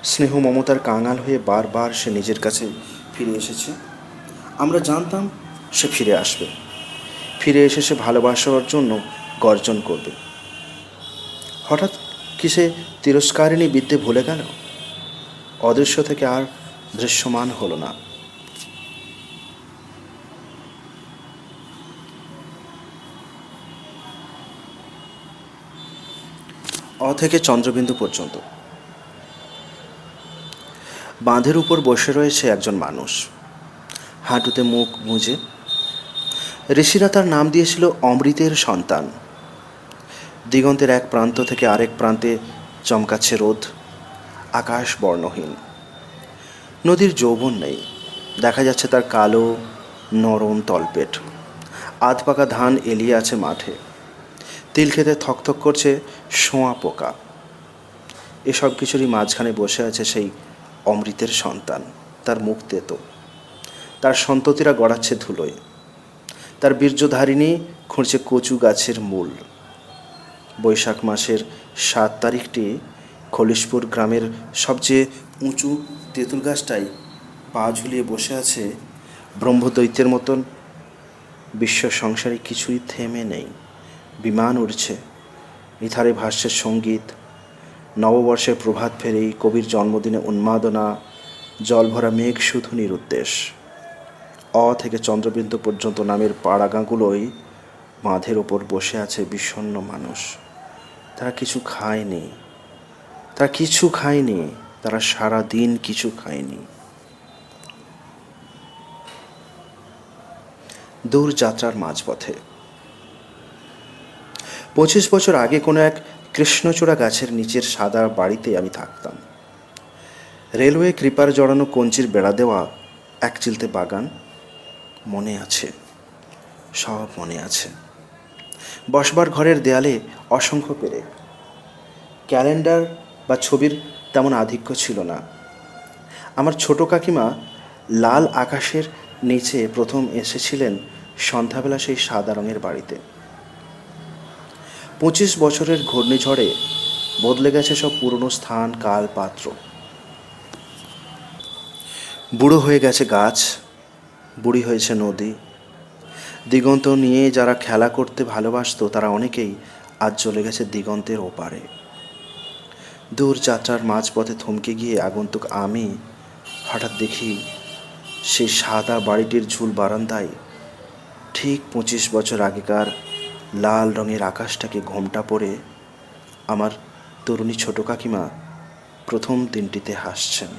স্নেহ মমতার কাঙাল হয়ে বারবার সে নিজের কাছে ফিরে এসেছে। আমরা জানতাম সে ফিরে আসবে, ফিরে এসে সে ভালোবাসার জন্য গর্জন করবে। হঠাৎ কি সে তিরস্কারিণী বিদ্যে ভুলে গেল? অদৃশ্য থেকে আর দৃশ্যমান হলো না। থেকে চন্দ্রবিন্দু পর্যন্ত। বাঁধের উপর বসে রয়েছে একজন মানুষ, হাঁটুতে মুখ গুঁজে। ঋষিরা তার নাম দিয়েছিল অমৃতের সন্তান। দিগন্তের এক প্রান্ত থেকে আরেক প্রান্তে চমকাচ্ছে রোদ, আকাশ বর্ণহীন। নদীর যৌবন নেই, দেখা যাচ্ছে তার কালো নরম তলপেট। আধ পাকা ধান এলিয়ে আছে মাঠে, তিল খেতে থকথক করছে শোঁয়া পোকা। এসব কিছুরই মাঝখানে বসে আছে সেই অমৃতের সন্তান। তার মুখ তেতো, তার সন্ততিরা গড়াচ্ছে ধুলোয়, তার বীর্যধারিণী খুঁড়ছে কচু গাছের মূল। বৈশাখ মাসের 7 তারিখটি খলিশপুর গ্রামের সবচেয়ে উঁচু তেঁতুল গাছটাই পা ঝুলিয়ে বসে আছে ব্রহ্মদৈত্যের মতন। বিশ্ব সংসারে কিছুই থেমে নেই, বিমান উড়ছে, ইথারে ভাষ্যের সঙ্গীত, নববর্ষের প্রভাত ফেরেই কবির জন্মদিনে উন্মাদনা, জলভরা মেঘ শুধু নিরুদ্দেশ। থেকে চন্দ্রবিন্দু পর্যন্ত নামের পাড়াগাঁগুলোই বাঁধের ওপর বসে আছে বিষণ্ণ মানুষ। তারা কিছু খায়নি, তারা সারা দিন কিছু খায়নি। দূর যাত্রার মাঝপথে 25 বছর আগে কোনো এক কৃষ্ণচূড়া গাছের নিচের সাদা বাড়িতে আমি থাকতাম। রেলওয়ে ক্রিপার জড়ানো কঞ্চির বেড়া দেওয়া এক চিলতে বাগান মনে আছে, সব মনে আছে। বসবার ঘরের দেয়ালে অসংখ্য পেরেক। ক্যালেন্ডার বা ছবির তেমন আধিক্য ছিল না। আমার ছোট কাকিমা লাল আকাশের নিচে প্রথম এসেছিলেন সন্ধ্যাবেলা সেই সাদা রঙের বাড়িতে। 25 বছরের ঘূর্ণিঝড়ে বদলে গেছে সব পুরনো স্থান, কাল, পাত্র। বুড়ো হয়ে গেছে গাছ, বুড়ি হয়েছে নদী। দিগন্ত নিয়ে যারা খেলা করতে ভালোবাসত তারা অনেকেই আজ চলে গেছে দিগন্তের ওপারে। দূর যাত্রার মাঝপথে থমকে গিয়ে আগন্তুক আমি হঠাৎ দেখি সেই সাদা বাড়িটির ঝুল বারান্দায় ঠিক 25 বছর আগেকার লাল রঙের আকাশটাকে ঘোমটা পড়ে আমার তরুণী ছোট কাকিমা প্রথম দিনটিতে হাসছেন।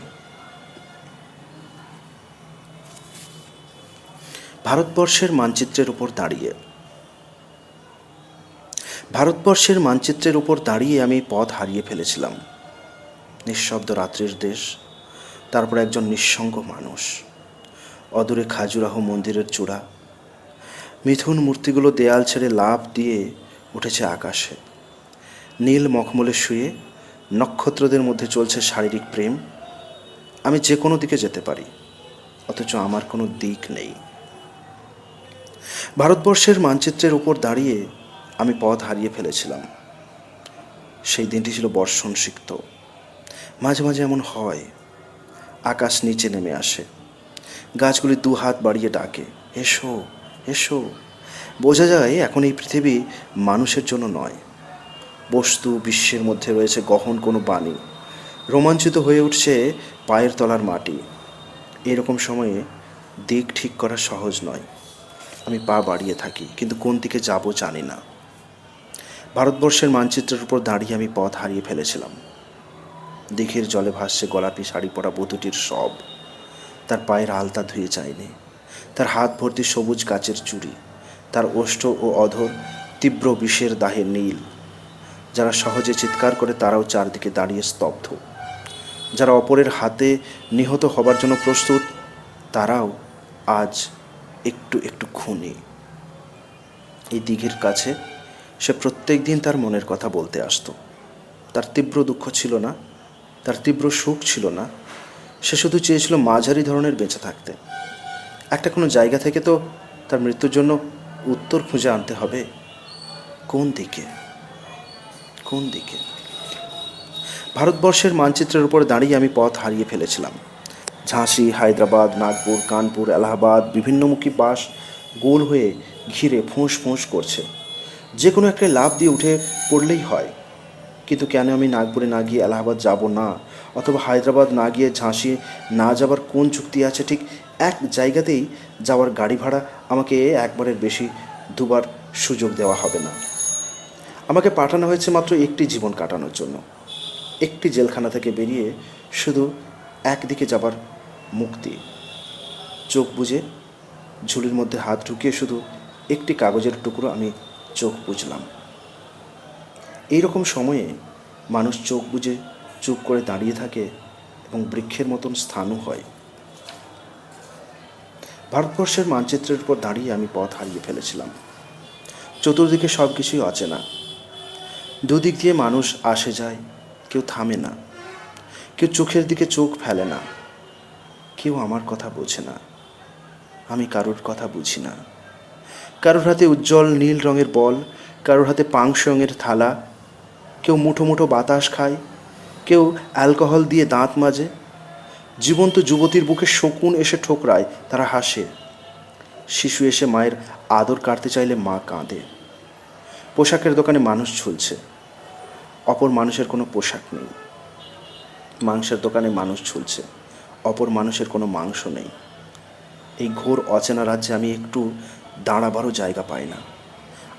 ভারতবর্ষের মানচিত্রের উপর দাঁড়িয়ে আমি পথ হারিয়ে ফেলেছিলাম। নিঃশব্দ রাত্রির দেশ, তারপর একজন নিঃসঙ্গ মানুষ, অদূরে খাজুরাহ মন্দিরের চূড়া। মিথুন মূর্তিগুলো দেয়াল ছেড়ে লাফ দিয়ে উঠেছে আকাশে। নীল মখমলে শুয়ে নক্ষত্রদের মধ্যে চলছে শারীরিক প্রেম। আমি যে কোনো দিকে যেতে পারি, অথচ আমার কোনো দিক নেই। ভারতবর্ষের মানচিত্রের উপর দাঁড়িয়ে আমি পথ হারিয়ে ফেলেছিলাম। সেই দিনটি ছিল বর্ষণ সিক্ত। মাঝে মাঝে এমন হয়, আকাশ নিচে নেমে আসে, গাছগুলি 2 হাত বাড়িয়ে ডাকে, এসো এসো। বোঝা যায় এখন এই পৃথিবী মানুষের জন্য নয়, বস্তু বিশ্বের মধ্যে রয়েছে গহন কোনো বাণী। রোমাঞ্চিত হয়ে উঠছে পায়ের তলার মাটি। এরকম সময়ে দিক ঠিক করা সহজ নয়। আমি পা বাড়িয়ে থাকি, কিন্তু কোন দিকে যাব জানি না। ভারতবর্ষের মানচিত্রের উপর দাঁড়িয়ে আমি পথ হারিয়ে ফেলেছিলাম। দিঘির জলে ভাসছে গোলাপি শাড়ি পরা বধূটির সব। তার পায়ের আলতা ধুয়ে যায়নি, তার হাত ভর্তি সবুজ কাচের চুড়ি, তার ওষ্ঠ ও অধর তীব্র বিষের দাহে নীল। যারা সহজে চিৎকার করে তারাও চারদিকে দাঁড়িয়ে স্তব্ধ। যারা অপরের হাতে নিহত হবার জন্য প্রস্তুত তারাও আজ একটু একটু খুনি। এই দিঘির কাছে সে প্রত্যেক দিন তার মনের কথা বলতে আসতো। তার তীব্র দুঃখ ছিল না, তার তীব্র সুখ ছিল না। সে শুধু চেয়েছিল মাঝারি ধরনের বেঁচে থাকতে। একটা কোনো জায়গা থেকে তো তার মৃত্যুর জন্য উত্তর খুঁজে আনতে হবে। কোন দিকে? ভারতবর্ষের মানচিত্রের উপর দাঁড়িয়ে আমি পথ হারিয়ে ফেলেছিলাম। ঝাঁসি, হায়দ্রাবাদ, নাগপুর, কানপুর, এলাহাবাদ, বিভিন্নমুখী বাস গোল হয়ে ঘিরে ফোঁস ফোঁস করছে। যে কোনো একটা লাফ দিয়ে উঠে পড়লেই হয়। কিন্তু কেন আমি নাগপুরে না গিয়ে এলাহাবাদ যাব না, অথবা হায়দ্রাবাদ না গিয়ে ঝাঁসি না যাবার কোন চুক্তি আছে? ঠিক এক জায়গাতেই যাওয়ার গাড়ি ভাড়া আমাকে একবারের বেশি 2বার সুযোগ দেওয়া হবে না। আমাকে পাঠানো হয়েছে মাত্র একটি জীবন কাটানোর জন্য, একটি জেলখানা থেকে বেরিয়ে শুধু একদিকে যাবার মুক্তি। চোখ বুজে ঝুলির মধ্যে হাত ঢুকিয়ে শুধু একটি কাগজের টুকরো আমি চোখ বুঝলাম। এইরকম সময়ে মানুষ চোখ বুজে চুপ করে দাঁড়িয়ে থাকে এবং বৃক্ষের মতন স্থানও হয়। ভারতবর্ষের মানচিত্রের উপর দাঁড়িয়ে আমি পথ হারিয়ে ফেলেছিলাম। চতুর্দিকে সব কিছুই অচেনা। দুদিক দিয়ে মানুষ আসে যায়, কেউ থামে না, কেউ চোখের দিকে চোখ ফেলে না, কেউ আমার কথা বোঝে না, আমি কারোর কথা বুঝি না। কারোর হাতে উজ্জ্বল নীল রঙের বল, কারোর হাতে পাংশ রঙের থালা, কেউ মুঠো মুঠো বাতাস খায়, কেউ অ্যালকোহল দিয়ে দাঁত মাজে। জীবন্ত যুবতীর বুকে শকুন এসে ঠোকরায়, তারা হাসে। শিশু এসে মায়ের আদর কাটতে চাইলে মা কাঁদে। পোশাকের দোকানে মানুষ ঝুলছে, অপর মানুষের কোনো পোশাক নেই। মাংসের দোকানে মানুষ ঝুলছে, অপর মানুষের কোনো মাংস নেই। এই ঘোর অচেনা রাজ্যে আমি একটু দাঁড়াবারও জায়গা পাই না।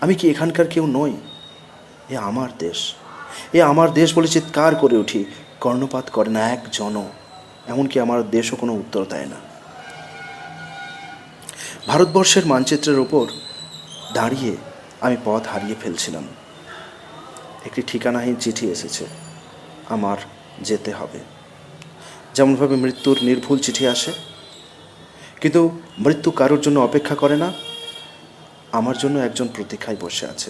আমি কি এখানকার কেউ নই? এ আমার দেশ, এ আমার দেশ বলে চিৎকার করে উঠি, কর্ণপাত করে না একজনও। এমনকি আমার দেশও কোনো উত্তর দেয় না। ভারতবর্ষের মানচিত্রের ওপর দাঁড়িয়ে আমি পথ হারিয়ে ফেলছিলাম। একটি ঠিকানাহীন চিঠি এসেছে, আমার যেতে হবে। যেমনভাবে মৃত্যুর নির্ভুল চিঠি আসে, কিন্তু মৃত্যু কারোর জন্য অপেক্ষা করে না। আমার জন্য একজন প্রতীক্ষায় বসে আছে।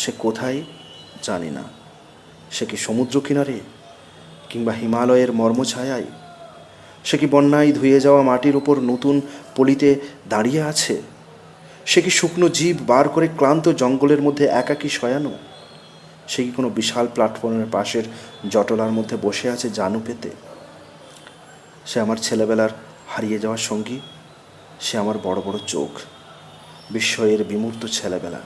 সে কোথায় জানি না। সে কি সমুদ্র কিনারে, কিংবা হিমালয়ের মর্মছায়ায়? সে কি বন্যায় ধুয়ে যাওয়া মাটির উপর নতুন পলিতে দাঁড়িয়ে আছে? সে কি শুকনো জীব বার করে ক্লান্ত জঙ্গলের মধ্যে একাকী শয়ানো? সে কি কোনো বিশাল প্ল্যাটফর্মের পাশের জটলার মধ্যে বসে আছে জানু পেতে? সে আমার ছেলেবেলার হারিয়ে যাওয়ার সঙ্গী। সে আমার বড় বড় চোখ, বিস্ময়ের বিমূর্ত ছেলেবেলা।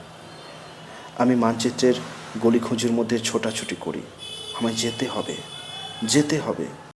আমি মানচিত্রের গলিখুঁজির মধ্যে ছোটাছুটি করি। আমায় যেতে হবে, যেতে হবে।